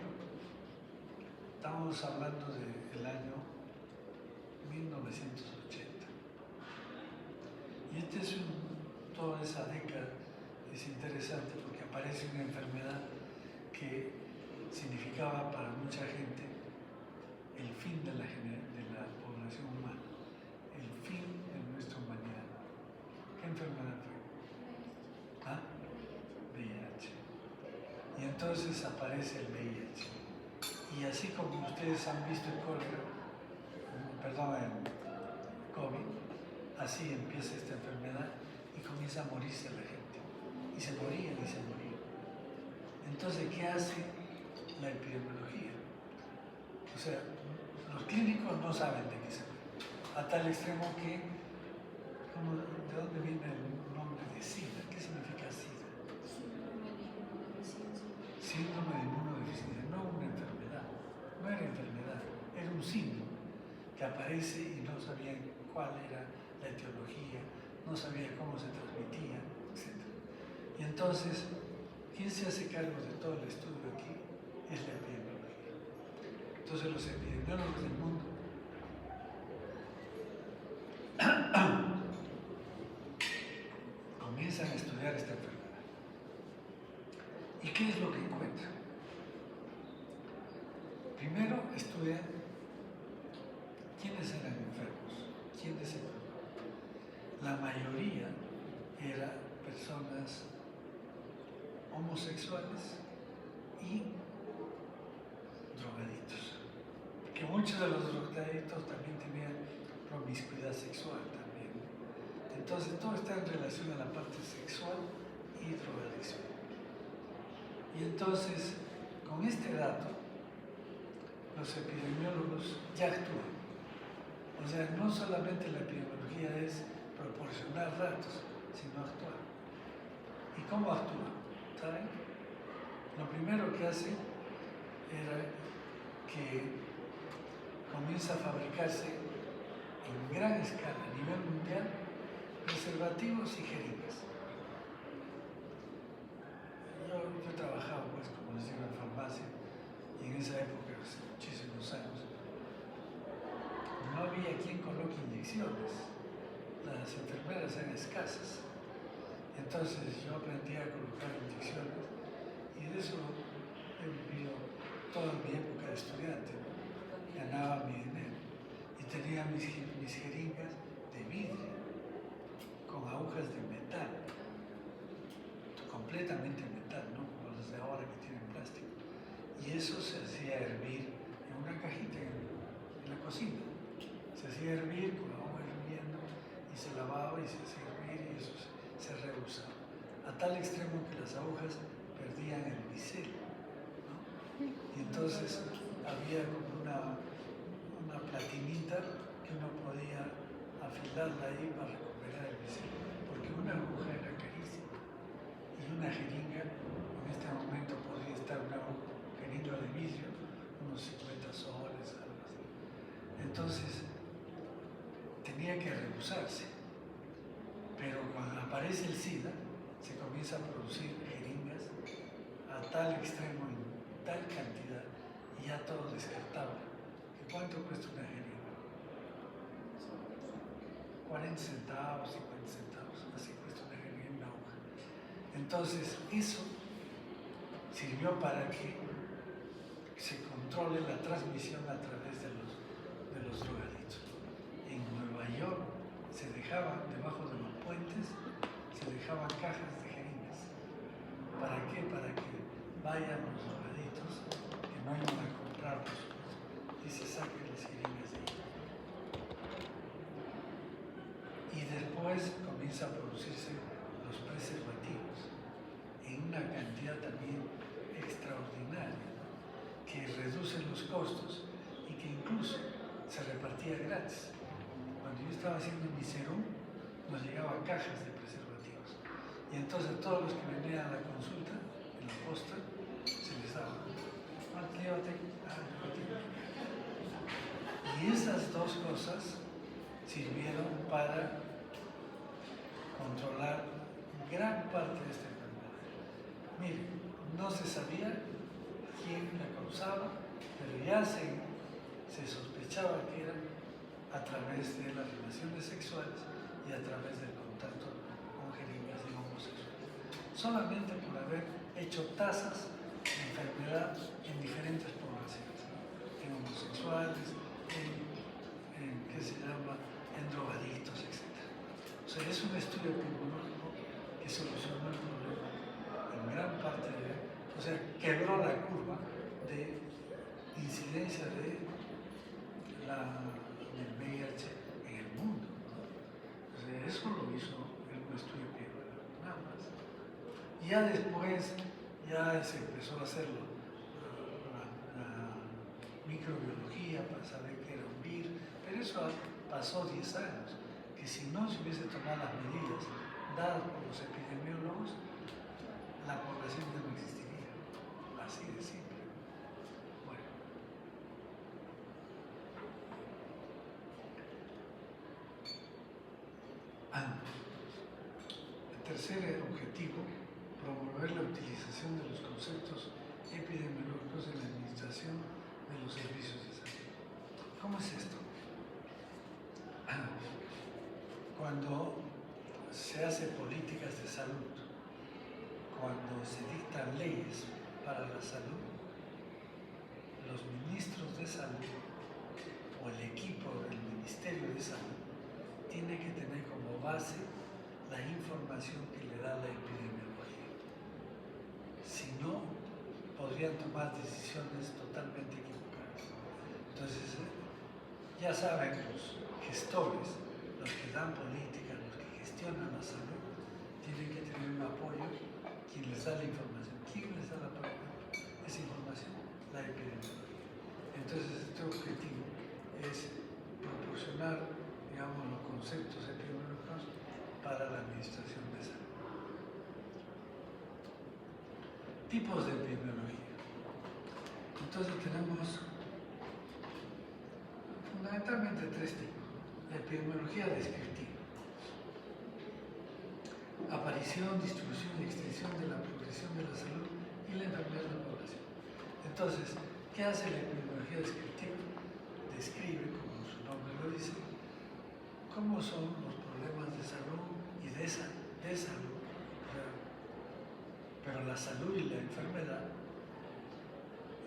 estamos hablando del año 1980. Y toda esa década es interesante porque aparece una enfermedad que significaba para mucha gente el fin de la población humana, el fin de nuestra humanidad. ¿Qué enfermedad fue? ¿Ah? VIH. Y entonces aparece el VIH. Y así como ustedes han visto el cólera, el COVID, así empieza esta enfermedad y comienza a morirse la gente. Y se morían y se morían. Entonces, ¿qué hace la epidemiología? O sea, los clínicos no saben de qué se trata, a tal extremo que, ¿de dónde viene el nombre de SIDA? ¿Qué significa SIDA? Síndrome de inmunodeficiencia, no una enfermedad, no era enfermedad, era un síndrome que aparece y no sabían cuál era la etiología, no sabían cómo se transmitía, etc. Y entonces, ¿quién se hace cargo de todo el estudio aquí? Es la epidemiología. Entonces los epidemiólogos del mundo comienzan a estudiar esta enfermedad. ¿Y qué es lo que encuentran? Primero estudian quiénes eran enfermos, quiénes se enfermaban. La mayoría eran personas homosexuales y drogadictos. Que muchos de los drogadictos también tenían promiscuidad sexual también. Entonces todo está en relación a la parte sexual y drogadicción. Y entonces, con este dato, los epidemiólogos ya actúan. O sea, no solamente la epidemiología es proporcionar datos, sino actuar. ¿Y cómo actúan? ¿Saben? Lo primero que hace era que comienza a fabricarse en gran escala a nivel mundial preservativos y jeringas. Yo trabajaba, pues, como les digo, en farmacia, y en esa época, hace muchísimos años, no había quien coloque inyecciones. Las enfermeras eran escasas. Entonces yo aprendí a colocar inyecciones y de eso he vivido toda mi época de estudiante, ¿no? Ganaba mi dinero y tenía mis jeringas de vidrio con agujas de metal, completamente metal, ¿no? Como las de ahora que tienen plástico. Y eso se hacía hervir en una cajita en la cocina. Se hacía hervir con agua hirviendo y se lavaba y se hacía hervir y eso se reusaba. A tal extremo que las agujas perdían el bisel, ¿no? Y entonces había como una platinita que uno podía afilarla ahí para recuperar el bisel, porque una aguja era carísima y una jeringa en este momento podría estar una jeringa de vidrio unos 50 soles, algo así. Entonces tenía que reusarse, pero cuando aparece el SIDA se comienza a producir jeringas a tal extremo, en tal cantidad, y ya todo descartable. ¿Cuánto cuesta una jeringa? 40 centavos, 50 centavos, así cuesta una jeringa, una hoja. Entonces, eso sirvió para que se controle la transmisión a través de los drogadictos. En Nueva York se dejaban, debajo de los puentes, se dejaban cajas de jeringas. ¿Para qué? Para que vayan los drogadictos, que no iban a comprarlos, y se saquen las jeringas de ahí. Y después comienza a producirse los preservativos en una cantidad también extraordinaria, que reduce reducen los costos y que incluso se repartía gratis. Cuando yo estaba haciendo mi serum, nos llegaban cajas de preservativos. Y entonces a todos los que venían a la consulta, en la posta, se les daba. Llévate. Y esas dos cosas sirvieron para controlar gran parte de esta enfermedad. Miren, no se sabía quién la causaba, pero ya se sospechaba que era a través de las relaciones sexuales y a través del contacto con jeringas y homosexuales. Solamente por haber hecho tasas de enfermedad en diferentes poblaciones, ¿no? En homosexuales, ¿qué se llama? En drogadictos, etc. O sea, es un estudio epidemiológico que solucionó el problema en gran parte o sea, quebró la curva de incidencia del VIH en el mundo, ¿no? O sea, eso lo hizo en un estudio epidemiológico, nada más. Y ya después, ya se empezó a hacerlo, la microbiología para saber qué era un virus, pero eso pasó 10 años, que si no se hubiese tomado las medidas dadas por los epidemiólogos, la población ya no existiría, así de simple. Bueno. El tercer objetivo, promover la utilización de los conceptos epidemiológicos en la administración de los servicios de salud. ¿Cómo es esto? Cuando se hacen políticas de salud, cuando se dictan leyes para la salud, los ministros de salud o el equipo del Ministerio de Salud tiene que tener como base la información que le da la epidemiología. Si no, podrían tomar decisiones totalmente equivocadas. Entonces, ya saben, los gestores, los que dan política, los que gestionan la salud, tienen que tener un apoyo. ¿Quién les da la información? ¿Quién les da la esa información? La epidemiología. Entonces, este objetivo es proporcionar, digamos, los conceptos epidemiológicos para la administración de salud. Tipos de epidemiología. Entonces tenemos fundamentalmente 3 tipos. La epidemiología descriptiva. Aparición, distribución y extensión de la progresión de la salud y la enfermedad de la población. Entonces, ¿qué hace la epidemiología descriptiva? Describe, como su nombre lo dice, cómo son los problemas de salud y de salud, pero la salud y la enfermedad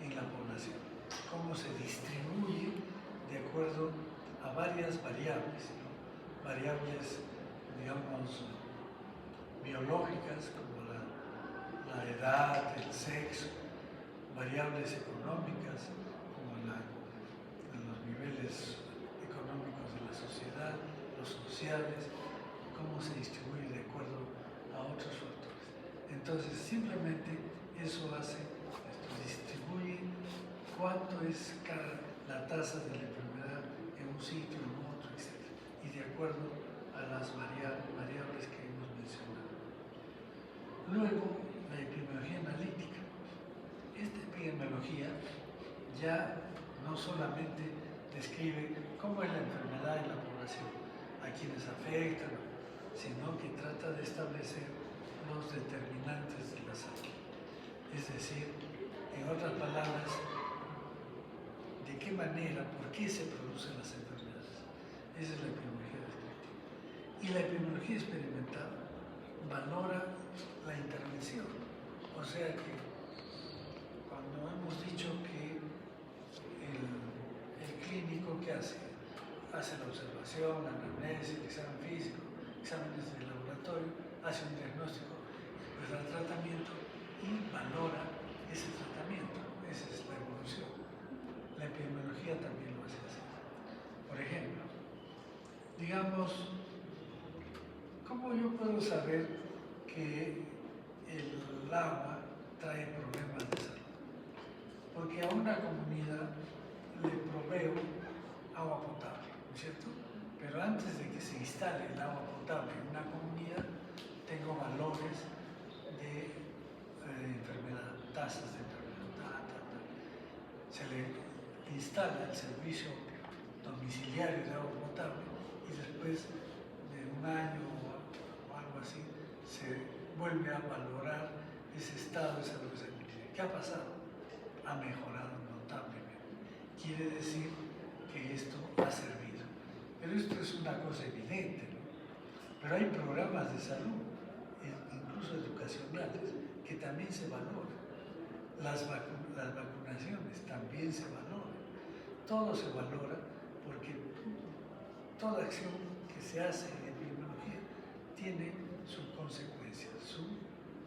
en la población. Cómo se distribuye de acuerdo a varias variables, ¿no? Variables, digamos, biológicas como la edad, el sexo, variables económicas como los niveles económicos de la sociedad, los sociales, cómo se distribuye de acuerdo a otros factores. Entonces, simplemente eso hace, esto distribuye cuánto es la tasa de la enfermedad en un sitio, en otro, etc. Y de acuerdo a las variables que hemos mencionado. Luego, la epidemiología analítica. Esta epidemiología ya no solamente describe cómo es la enfermedad en la población, a quienes afectan, sino que trata de establecer los determinantes de la salud. Es decir, en otras palabras, de qué manera, por qué se producen las enfermedades. Esa es la epidemiología descriptiva. Y la epidemiología experimental valora la intervención. O sea que cuando hemos dicho que el clínico, ¿qué hace? Hace la observación, la anamnesis, el examen físico, exámenes de laboratorio, hace un diagnóstico, pues da tratamiento y valora ese tratamiento. Esa es la evolución. La epidemiología también lo hace así. Por ejemplo, digamos, ¿cómo yo puedo saber que el agua trae problemas de salud? porque a una comunidad le proveo agua potable, ¿no es cierto? Pero antes de que se instale el agua potable en una comunidad, tengo valores de enfermedad, tasas de enfermedad, Se le instala el servicio domiciliario de agua potable y después de un año o algo así, se vuelve a valorar ese estado de salud sanitaria. ¿Qué ha pasado? Ha mejorado notablemente. Quiere decir que esto ha servido. Pero esto es una cosa evidente, ¿no? Pero hay programas de salud, incluso educacionales, que también se valoran. Las vacunaciones también se valoran. Todo se valora porque toda acción que se hace en epidemiología tiene su consecuencia, su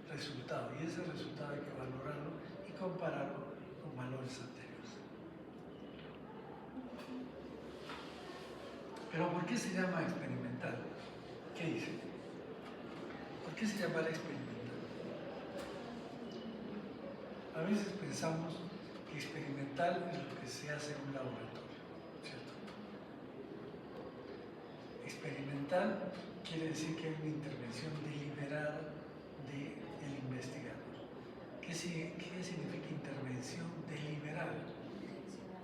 resultado. Y ese resultado hay que valorarlo y compararlo con valores anteriores. Pero ¿por qué se llama experimental? ¿Qué dice? ¿Por qué se llama experimental? A veces pensamos que experimental es lo que se hace en un laboratorio, ¿cierto? Experimental quiere decir que hay una intervención deliberada del investigador. ¿Qué significa intervención deliberada?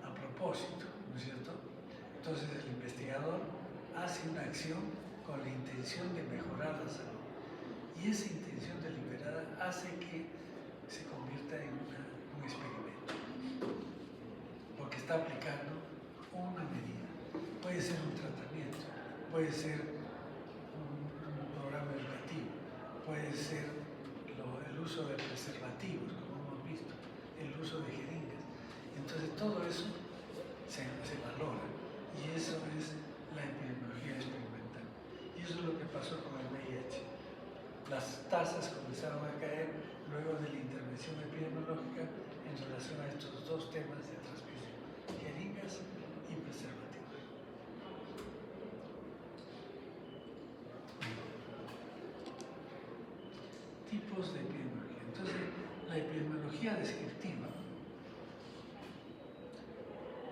A propósito, ¿no es cierto? Entonces el investigador hace una acción con la intención de mejorar la salud. Y esa intención deliberada hace que se convierta en un experimento, porque está aplicando una medida. Puede ser un tratamiento, puede ser un programa educativo, puede ser el uso de preservativos, como hemos visto, el uso de jeringas. Entonces todo eso se valora y eso es la epidemiología experimental. Y eso es lo que pasó con el VIH. Las tasas comenzaron a caer luego de la intervención epidemiológica en relación a estos dos temas de transmisión, jeringas y preservativos. Tipos de epidemiología. Entonces, la epidemiología descriptiva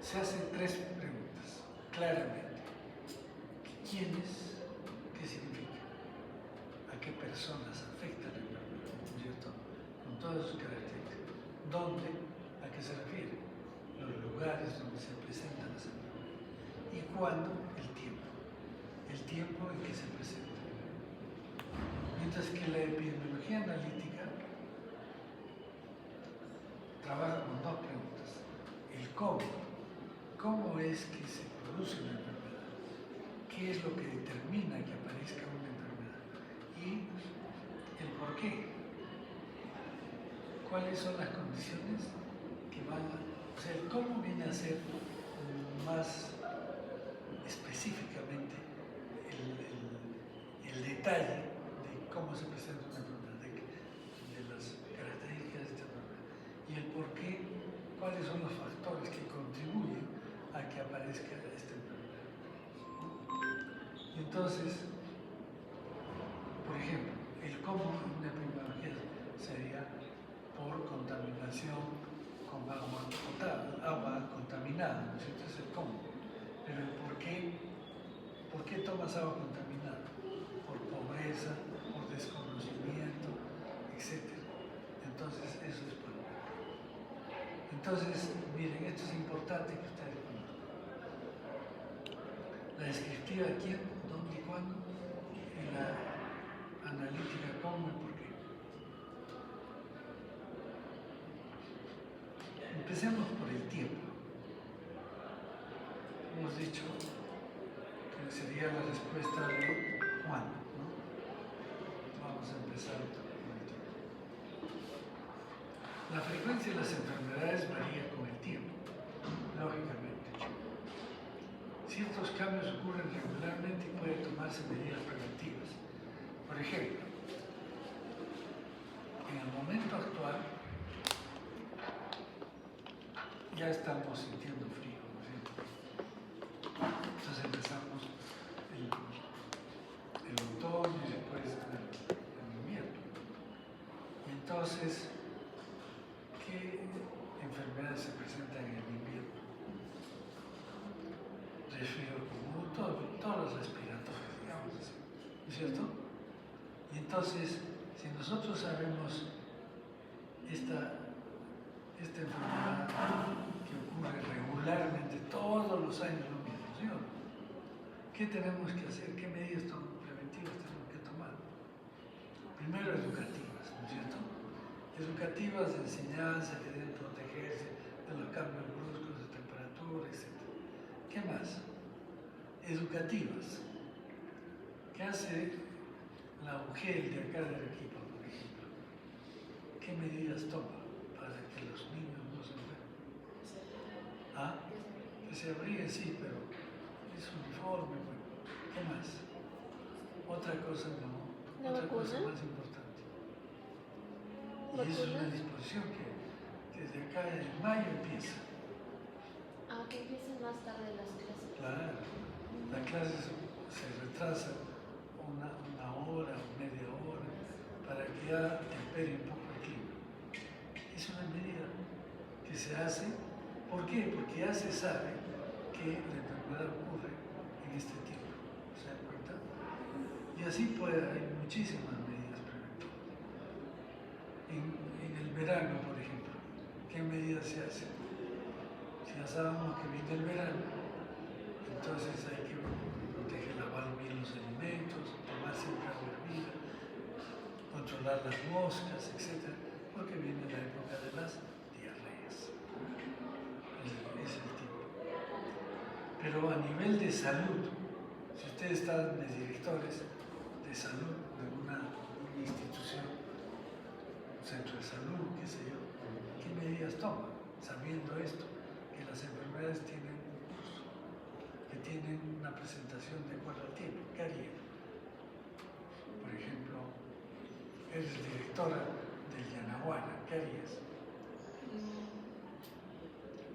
se hacen tres preguntas, claramente. ¿Quiénes? ¿Qué significa? ¿A qué personas afecta la enfermedad? ¿No es cierto? Con todas sus características. ¿Dónde? ¿A qué se refiere? Los lugares donde se presentan las enfermedades. ¿Y cuándo? El tiempo. El tiempo en que se presenta. Mientras que la epidemiología analítica trabaja con dos preguntas. El cómo. ¿Cómo es que se produce una enfermedad? ¿Qué es lo que determina que aparezca una enfermedad? Y el por qué. ¿Cuáles son las condiciones que van a... O sea, el cómo viene a ser más específicamente el detalle de cómo se presenta una enfermedad, de las características de esta enfermedad. Y el por qué, cuáles son los factores que contribuyen a que aparezca esta enfermedad. Entonces, por ejemplo, el cómo en una epidemiología sería por contaminación con agua potable, agua contaminada, ¿no es cierto? Es el cómo. Pero el por qué tomas agua contaminada? Por pobreza, por desconocimiento, etc. Entonces, eso es por... Entonces, miren, esto es importante que ustedes conozcan. La descriptiva, ¿quién? ¿Dónde y cuándo? Y la analítica, ¿cómo y por qué? Empecemos por el tiempo. Hemos dicho que sería la respuesta de cuándo, ¿no? Vamos a empezar por el tiempo. La frecuencia de las enfermedades varía con el tiempo, lógicamente. Ciertos cambios ocurren regularmente y pueden tomarse medidas preventivas. Por ejemplo, en el momento actual ya estamos sintiendo frío, ¿no es cierto? Entonces empezamos el otoño y después el invierno. Y entonces, ¿qué ¿qué enfermedades se presentan en el invierno? Resfrío común, todos los respiratorios, digamos así, ¿no es cierto? Y entonces, si nosotros sabemos esta enfermedad que ocurre regularmente todos los años lo mismo, ¿sí o no? ¿Qué tenemos que hacer? ¿Qué medidas preventivas tenemos que tomar? Primero, educativas, ¿no es cierto? Educativas de enseñanza que deben protegerse de los cambios bruscos de temperatura, etc. ¿Qué más? Educativas. ¿Qué hace la UGEL de acá de Arequipa, por ejemplo? ¿Qué medidas toma para que los niños no se enfermen? ¿Ah? Que se abriguen, sí, pero es uniforme, bueno. ¿Qué más? Otra cosa no, otra cosa más importante. Y eso es una disposición que desde acá en mayo empieza. Ah, que empiezan más tarde las clases. Claro, la clase se retrasa una hora o media hora para que ya tempere un poco el clima. Es una medida que se hace. ¿Por qué? Porque ya se sabe que la enfermedad ocurre en este tiempo. ¿Se dan cuenta? Y así hay muchísimas medidas preventivas. En el verano, por ejemplo, ¿qué medidas se hacen? Si ya sabemos que viene el verano, entonces hay que proteger, lavar bien los alimentos, tomar siempre agua hervida, controlar las moscas, etc. Porque viene la época de las diarreas. Es el tipo. Pero a nivel de salud, si ustedes están de directores de salud de una institución, un centro de salud, qué sé yo, ¿qué medidas toman? Sabiendo esto, que las enfermedades tienen un curso, que tienen una presentación de acuerdo al tiempo. ¿Qué harían? Por ejemplo, eres directora del Yanaguana, ¿qué harías?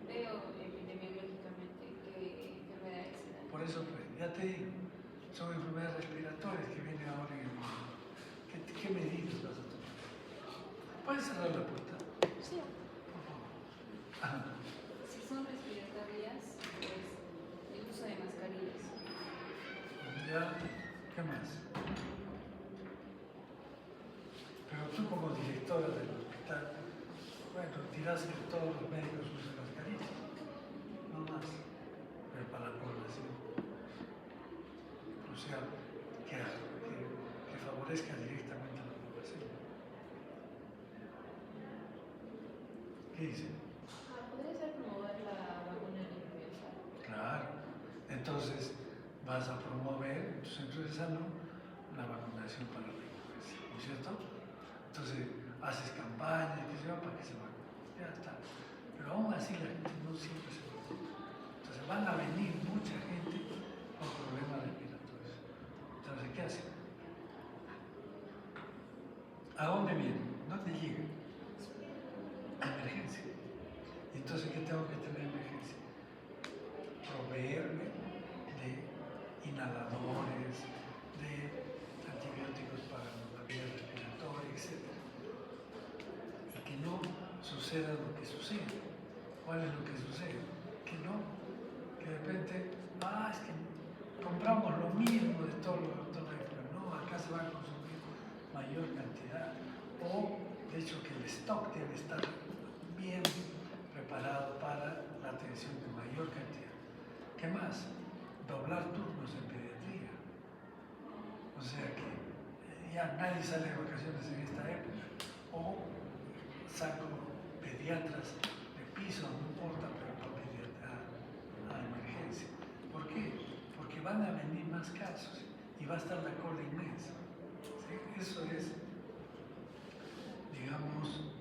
Veo epidemiológicamente qué enfermedades se dan. Por eso, pues, ya te digo, son enfermedades respiratorias que vienen ahora en el mundo. ¿Qué medidas vas a tomar? ¿Puedes cerrar la puerta? Sí. Por favor. Ajá. Si son respiratorias, pues el uso de mascarillas. Ya, ¿qué más? Pero tú como directora del hospital, bueno, dirás que todos los médicos usan mascarillas, no más, pero para la población. O sea, que favorezca directamente a la población. ¿Qué dice? ¿Podría ser promover la vacuna de la influenza? Claro. Entonces vas a promover en tu centro de salud la vacunación para la influenza, ¿no es cierto? Entonces haces campaña, qué sé yo, para que se vacunen. Ya está. Pero aún así la gente no siempre se vacuna. Entonces van a venir mucha gente con problemas respiratorios. Entonces, ¿qué hacen? ¿A dónde vienen? ¿Dónde llegan? A emergencia. Y entonces, ¿qué tengo que tener en emergencia? Proveerme de inhaladores, de antibióticos para la vía respiratoria, etc. Y que no suceda lo que sucede. ¿Cuál es lo que sucede? Que no, que de repente, es que compramos lo mismo de todo lo no, acá se va a consumir mayor cantidad. O, de hecho, que el stock debe estar bien preparado para la atención de mayor cantidad. ¿Qué más? Doblar turnos en pediatría. O sea que ya nadie sale de vacaciones en esta época. O saco pediatras de piso, no importa, pero a emergencia. ¿Por qué? Porque van a venir más casos y va a estar la cola inmensa. ¿Sí? Eso es, digamos,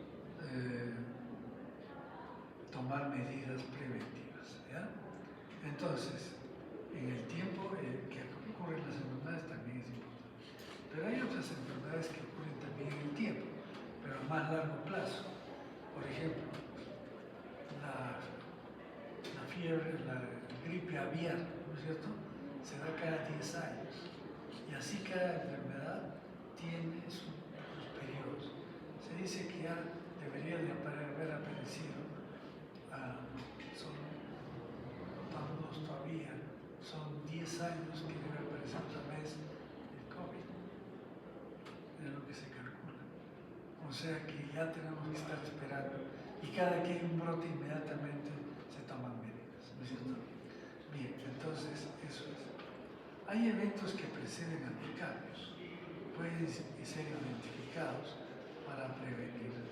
tomar medidas preventivas. ¿Ya? Entonces, en el tiempo que ocurren las enfermedades también es importante. Pero hay otras enfermedades que ocurren también en el tiempo, pero a más largo plazo. Por ejemplo, la fiebre, la gripe aviar, ¿no es cierto? Se da cada 10 años. Y así cada enfermedad tiene sus periodos. Se dice que ya debería de haber establecido, vamos todavía, son 10 años que debe aparecer otra vez el COVID, es lo que se calcula. O sea que ya tenemos que estar esperando y cada que hay un brote inmediatamente se toman medidas, ¿no es cierto? Bien, entonces eso es. Hay eventos que preceden a los cambios, pueden ser identificados para prevenir.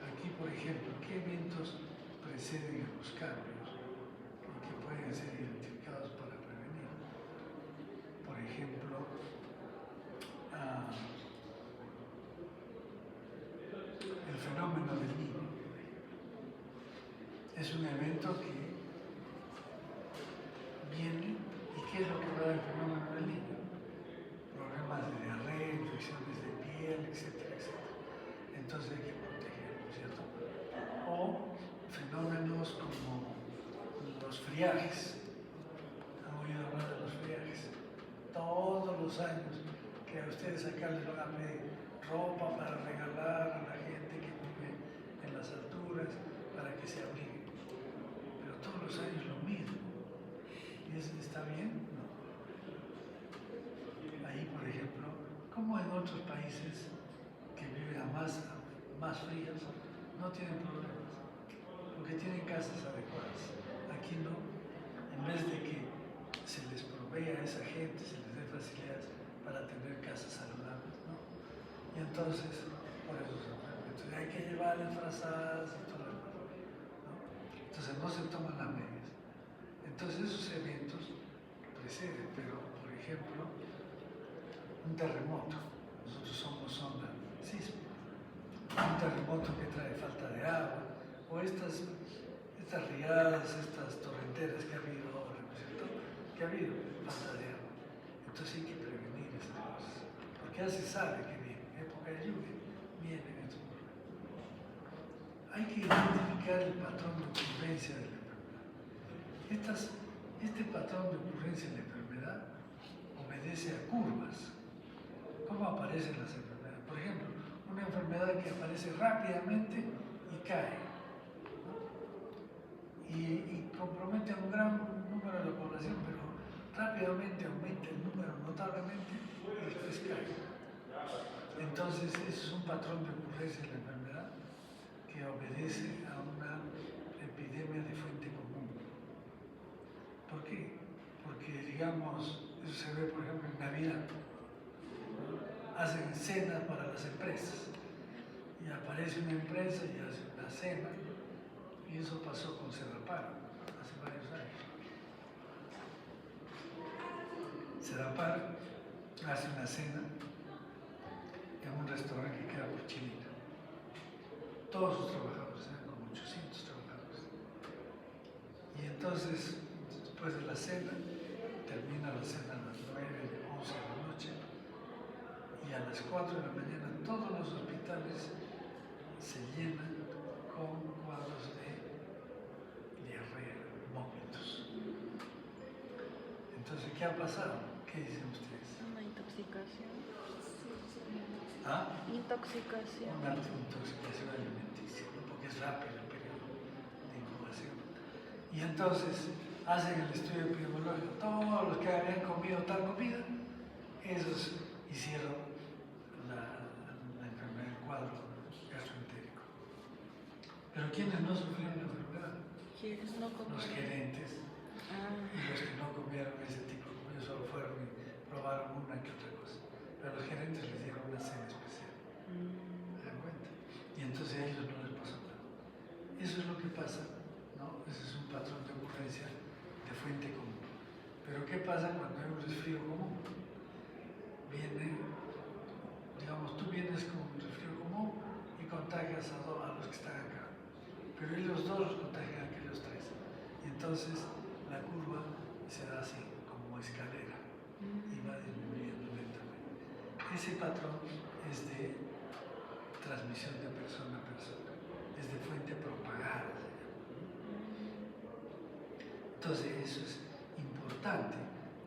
Aquí, por ejemplo, ¿qué eventos preceden a los cambios y que pueden ser identificados para prevenir? Por ejemplo, el fenómeno del niño. Es un evento que viene, ¿y qué es lo que va a dar el fenómeno del niño? Problemas de diarrea, infecciones de piel, etcétera, etcétera. Entonces hay que protegerlo, ¿cierto? O fenómenos como los friajes. ¿Han oído hablar de los friajes? Todos los años que a ustedes acá les van a pedir ropa para regalar a la gente que vive en las alturas para que se abriguen. Pero todos los años lo mismo. ¿Y eso está bien? No. Ahí, por ejemplo, como en otros países que viven a más fríos, no tienen problemas, porque tienen casas adecuadas. Aquí no. En vez de que se les provea a esa gente, se les dé facilidades para tener casas saludables, ¿no? Y entonces, por eso se enferman. Entonces hay que llevarles frazadas y todo lo demás, ¿no? Entonces no se toman las medidas. Entonces esos eventos preceden, pero por ejemplo, un terremoto, nosotros somos zona sísmica, un terremoto que trae falta de agua, o estas riadas, estas torrenteras que ha habido ahora, ¿no es cierto? Que ha habido falta de agua. Entonces hay que prevenir esas cosas, porque ya se sabe que viene, época de lluvia, vienen estos problemas. Hay que identificar el patrón de ocurrencia de la enfermedad. Este patrón de ocurrencia de la enfermedad obedece a curvas. ¿Cómo aparecen las enfermedades? Por ejemplo, una enfermedad que aparece rápidamente y cae, ¿no? Y compromete a un gran número de la población, pero rápidamente aumenta el número notablemente y después cae. Entonces, ese es un patrón de ocurrencia de la enfermedad que obedece a una epidemia de fuente común. ¿Por qué? Porque, digamos, eso se ve, por ejemplo, en Navidad. Hacen cenas para las empresas y aparece una empresa y hace una cena, y eso pasó con Sedapar hace varios años. Sedapar hace una cena en un restaurante que queda por Chilina. Todos sus trabajadores, eran como 800 trabajadores. Y entonces, después de la cena, termina la cena a las 9, 11 de la noche, y a las 4 de la mañana todos los hospitales se llenan con cuadros de diarrea, vómitos. Entonces, ¿qué ha pasado? ¿Qué dicen ustedes? Una intoxicación. ¿Ah? Intoxicación. Una intoxicación alimenticia, ¿no? Porque es rápido el periodo de incubación. Y entonces hacen el estudio epidemiológico. Todos los que habían comido tal comida, esos hicieron la enfermedad, el cuadro gastroentérico. Pero ¿quiénes no sufrieron la enfermedad? ¿Quieres no comer? Los gerentes y los que no comieron ese tipo de comida, solo fueron y probaron una que otra cosa. Pero los gerentes les dieron una cena especial. ¿Se dan cuenta? Y entonces a ellos no les pasó nada. Eso es lo que pasa, ¿no? Ese es un patrón de ocurrencia de fuente común. Pero ¿qué pasa cuando hay un resfrío común? Viene, digamos, tú vienes con un resfrío común y contagias a los que están acá. Pero ellos dos los contagian a aquellos tres. Y entonces la curva se da así, como escalera, y va disminuyendo lentamente. Ese patrón es de transmisión de persona a persona, es de fuente propagada. Entonces eso es importante,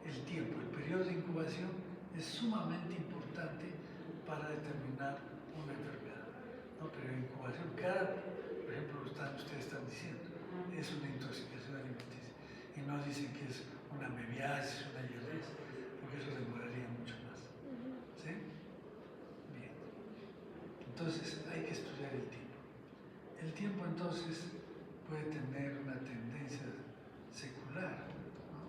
el tiempo, el periodo de incubación es sumamente importante para determinar una enfermedad, ¿no? Pero en incubación, por ejemplo, están diciendo, es una intoxicación alimenticia. Y no dicen que es una mebiasis, una diarrea, porque eso demoraría mucho más. ¿Sí? Bien. Entonces hay que estudiar el tiempo. El tiempo entonces puede tener una tendencia secular, ¿no?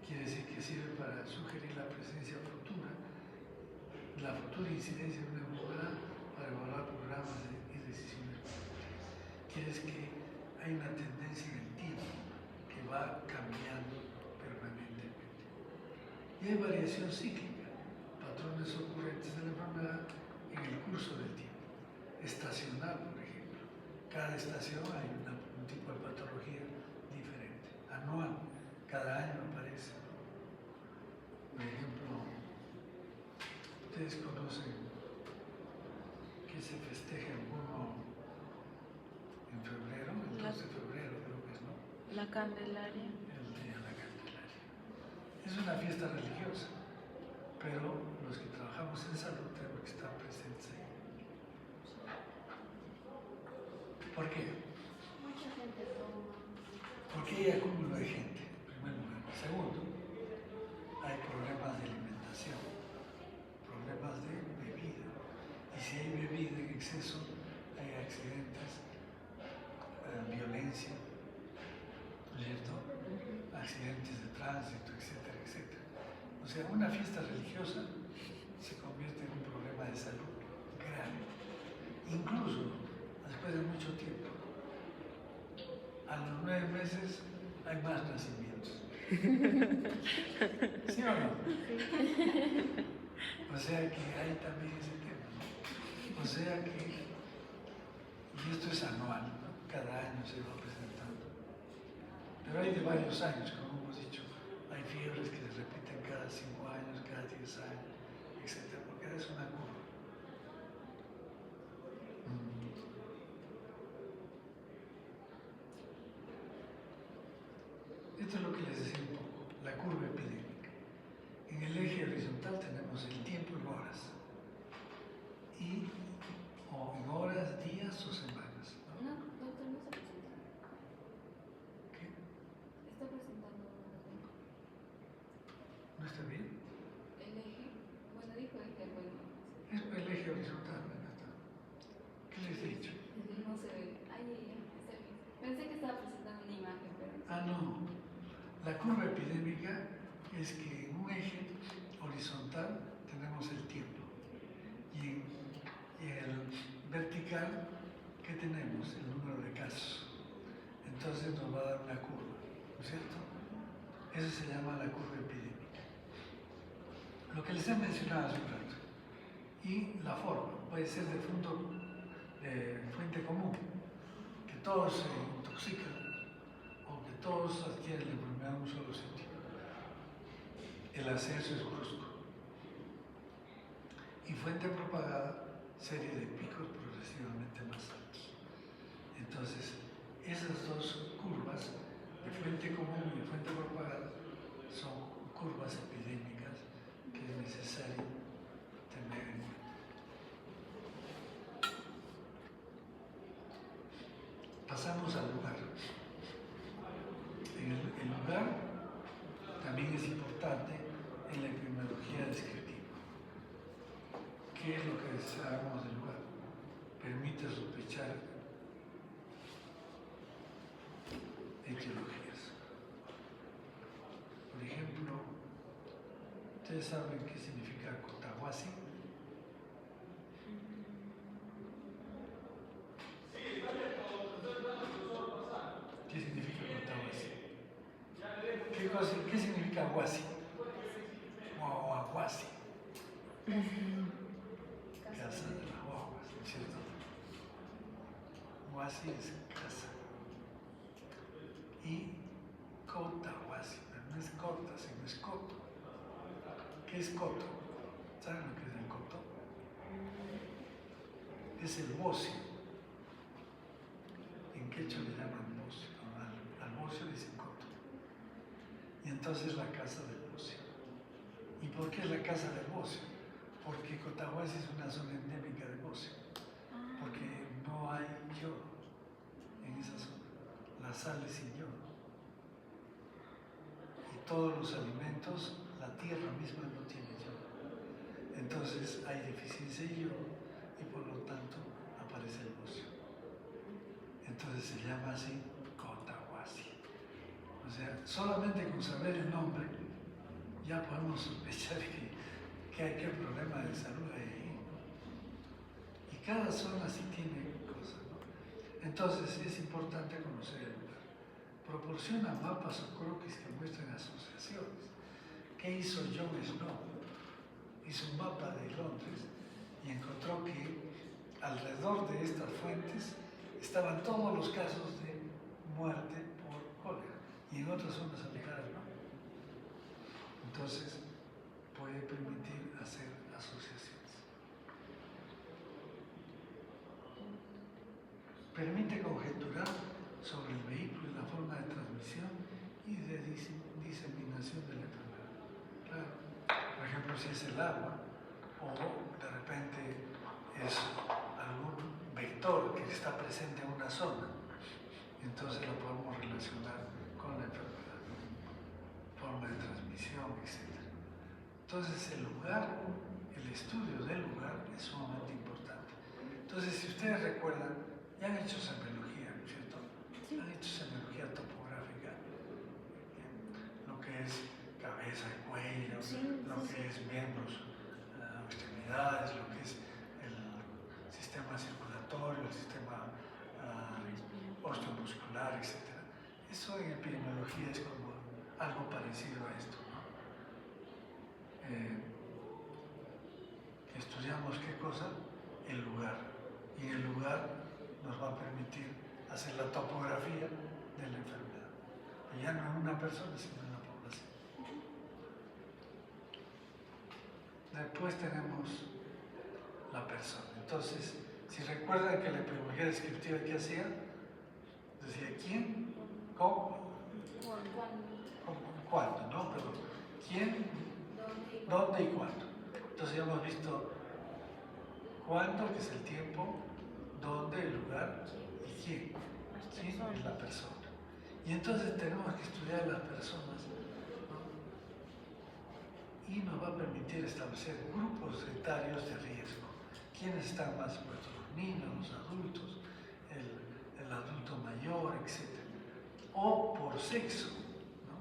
Quiere decir que sirve para sugerir la presencia futura, la futura incidencia de una enfermedad para evaluar programas y decisiones. Quiere decir que hay una tendencia en el tiempo que va cambiando permanentemente. Y hay variación cíclica, patrones ocurrentes de la enfermedad en el curso del tiempo. Estacional, por ejemplo. Cada estación hay un tipo de patología diferente. Anual, cada año aparece. Por ejemplo, ustedes conocen que se festeja en febrero, el 2 de febrero creo que es, ¿no? La Candelaria. El Día de la Candelaria. Es una fiesta religiosa, pero los que trabajamos en salud tenemos que estar presentes ahí. ¿Por qué? Mucha gente toma. Porque hay acúmulo de gente, en primer lugar. Segundo, hay problemas de alimentación, problemas de bebida. Y si hay bebida en exceso, hay accidentes, violencia, ¿no es cierto? Accidentes de tránsito, etcétera, etcétera. O sea, una fiesta religiosa se convierte en un problema de salud grave. Incluso después de mucho tiempo, a los 9 meses hay más nacimientos. ¿Sí o no? O sea que hay también ese tema, ¿no? O sea que, y esto es anual, ¿no? Cada año se va presentando. Pero hay de varios años, como hemos dicho. Hay fiebres que se repiten cada 5 años, cada 10 años, etc. Porque es una curva. Esto es lo que les decía un poco, la curva epidémica. En el eje horizontal tenemos el tiempo en horas. O en horas, días o semanas, ¿no? No, doctor, no está presentando. ¿Qué? Está presentando ¿No está bien? el eje. Bueno, dijo eje, bueno. Es el eje horizontal, acá está. ¿Qué les he dicho? No se ve. Ay, está bien. Pensé que estaba presentando una imagen, pero no. Ah, no. La curva epidémica es que en un eje horizontal tenemos el tiempo y en el vertical, ¿qué tenemos? El número de casos. Entonces nos va a dar una curva, ¿no es cierto? Eso se llama la curva epidémica. Lo que les he mencionado hace un rato. Y la forma puede ser de fuente común, que todos se intoxican o que todos adquieren la enfermedad en un solo sitio. El ascenso es brusco. Y fuente propagada, serie de picos progresivamente más altos. Entonces, esas dos curvas, de fuente común y de fuente propagada, son curvas epidémicas que es necesario tener en cuenta. Pasamos al lugar. El lugar también es importante en la epidemiología descriptiva. ¿Qué es lo que sabemos del lugar? Permite sospechar etiologías. Por ejemplo, ¿ustedes saben qué significa Cotahuasi? ¿Qué significa Cotahuasi? ¿Qué significa Huasi? O Aguasi. Casa de las guaguas, ¿no es cierto? Huasi es casa. Y Cotahuasi, pero no es corta, sino es coto. ¿Qué es coto? ¿Saben lo que es el coto? Es el bocio. En quechua le llaman bocio, al bocio dicen coto. Y entonces la casa del bocio. ¿Y por qué es la casa del bocio? Porque Cotahuasi es una zona endémica de bocio. Porque no hay yodo en esa zona. sale sin yodo. Y todos los alimentos, la tierra misma no tiene yodo. Entonces hay deficiencia de yodo y por lo tanto aparece el bocio. Entonces se llama así Cotahuasi. O sea, solamente con saber el nombre ya podemos sospechar que hay que problema de salud ahí, ¿no? Y cada zona sí tiene cosas, ¿no? Entonces es importante conocer el lugar. Proporciona mapas o croquis que muestren asociaciones. ¿Qué hizo John Snow? Hizo un mapa de Londres y encontró que alrededor de estas fuentes estaban todos los casos de muerte por cólera y en otras zonas alejadas no. Entonces puede permitir hacer asociaciones. Permite conjeturar sobre el vehículo y la forma de transmisión y de diseminación de la enfermedad. Claro, por ejemplo, si es el agua o de repente es algún vector que está presente en una zona, entonces lo podemos relacionar con la enfermedad, forma de transmisión, etc. Entonces el lugar, el estudio del lugar es sumamente importante. Entonces, si ustedes recuerdan, ya han hecho semiología, ¿no es cierto? Sí. Han hecho semiología topográfica, lo que es cabeza y cuello, Sí, lo sí, que sí. es miembros, extremidades, lo que es el sistema circulatorio, el sistema osteomuscular, etc. Eso en epidemiología es como algo parecido a esto, ¿no? Estudiamos qué cosa, el lugar, y el lugar nos va a permitir hacer la topografía de la enfermedad, y ya no en una persona sino en la población. Después tenemos la persona. Entonces, si recuerdan que la epidemiología descriptiva ¿qué hacía? Decía quién, cómo, cuándo, ¿no? Pero quién, dónde y cuándo. Entonces ya hemos visto cuándo, que es el tiempo, dónde, el lugar, y quién. ¿Quién es la persona? Y entonces tenemos que estudiar a las personas, ¿no? Y nos va a permitir establecer grupos etarios de riesgo. ¿Quiénes están más expuestos? Los niños, los adultos, el adulto mayor, etc. O por sexo, ¿no?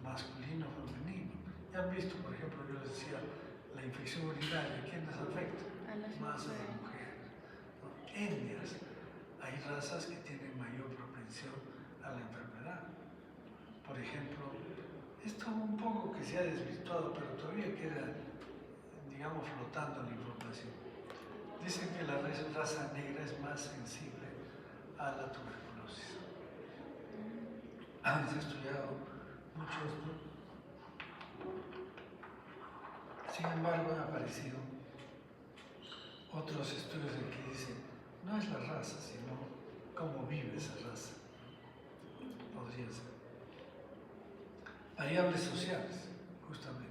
Masculino, femenino. Ya han visto, por ejemplo, yo les decía, la infección urinaria, ¿quiénes afecta? A las Más a las mujeres. mujeres, ¿no? Etnias, hay razas que tienen mayor propensión a la enfermedad. Por ejemplo, esto un poco que se ha desvirtuado, pero todavía queda, digamos, flotando la información. Dicen que la raza negra es más sensible a la tuberculosis. Se ha estudiado mucho esto. Sin embargo, han aparecido otros estudios en que dicen, no es la raza, sino cómo vive esa raza. Podría ser. Variables sociales, justamente.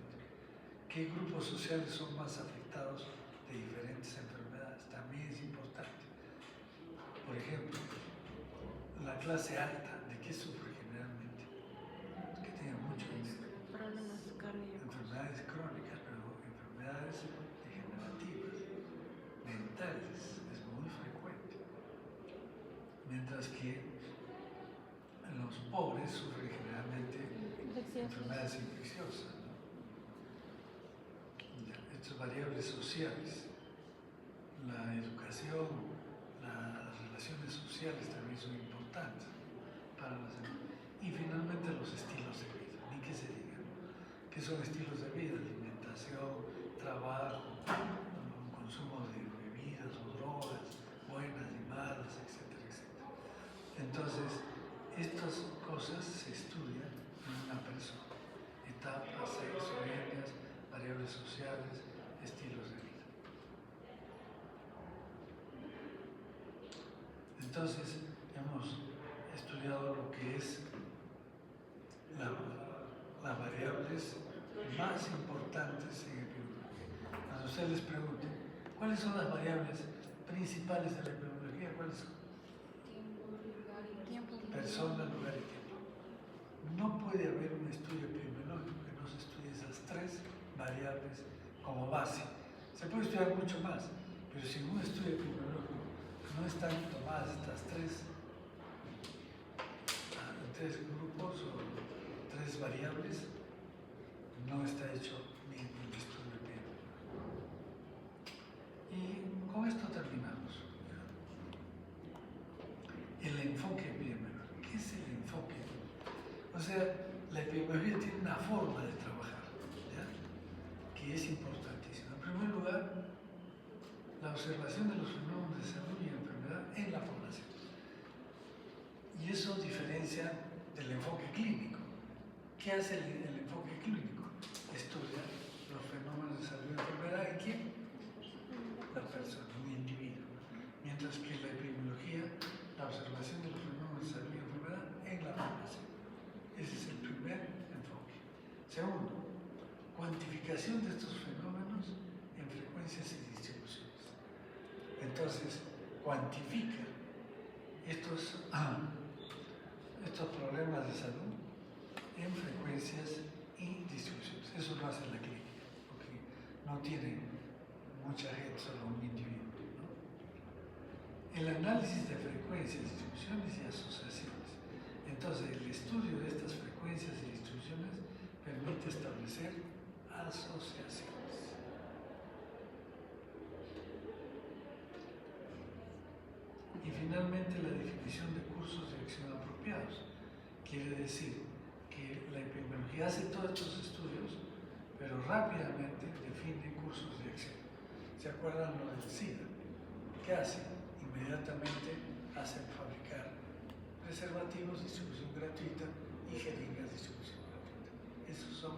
¿Qué grupos sociales son más afectados de diferentes enfermedades? También es importante. Por ejemplo, la clase alta, ¿de qué sufre generalmente? Que tiene mucho dinero. Problemas cardíacos. Enfermedades crónicas, pero enfermedades degenerativas, mentales, es muy frecuente. Mientras que los pobres sufren generalmente enfermedades infecciosas, ¿no? Estas variables sociales, la educación, las relaciones sociales también son importantes para las enfermedades. Y finalmente los estilos de vida, ni que se diga. ¿Qué son estilos de vida? Alimentación, trabajo, consumo de bebidas o drogas, buenas y malas, etcétera, etcétera. Entonces, estas cosas se estudian en una persona. Etapas, sexo, etnias, variables sociales, estilos de vida. Entonces, hemos estudiado lo que es las variables más importantes en epidemiología. Cuando ustedes les pregunten, ¿cuáles son las variables principales de la epidemiología? ¿Cuáles son? Tiempo, lugar y persona, lugar y tiempo. No puede haber un estudio epidemiológico que no se estudie esas tres variables como base. Se puede estudiar mucho más, pero si en un estudio epidemiológico no están tomadas estas tres grupos o tres variables, no está hecho bien el estudio epidemiológico. Y con esto terminamos. El enfoque epidemiológico. ¿Qué es el enfoque? O sea, la epidemiología tiene una forma de trabajar, ¿ya? Que es importantísima. En primer lugar, la observación de los fenómenos de salud y enfermedad en la población. Y eso diferencia del enfoque clínico. ¿Qué hace el enfoque clínico? Estudia los fenómenos de salud y enfermedad en quién? La persona, un individuo. Mientras que la epidemiología, la observación de los fenómenos de salud y enfermedad en la población. Ese es el primer enfoque. Segundo, cuantificación de estos fenómenos en frecuencias y distribuciones. Entonces, cuantifica estos problemas de salud en frecuencias y distribuciones. Eso lo hace la clínica, porque no tiene mucha gente, solo un individuo, ¿no? El análisis de frecuencias, distribuciones y asociaciones. Entonces, el estudio de estas frecuencias y distribuciones permite establecer asociaciones. Y finalmente, la definición de cursos de acción apropiados. Quiere decir que la epidemiología hace todos estos estudios, pero rápidamente define cursos de acción. ¿Se acuerdan lo del SIDA? ¿Qué hace? Inmediatamente hacen fabricar preservativos, distribución gratuita, y jeringas, distribución gratuita. Esos son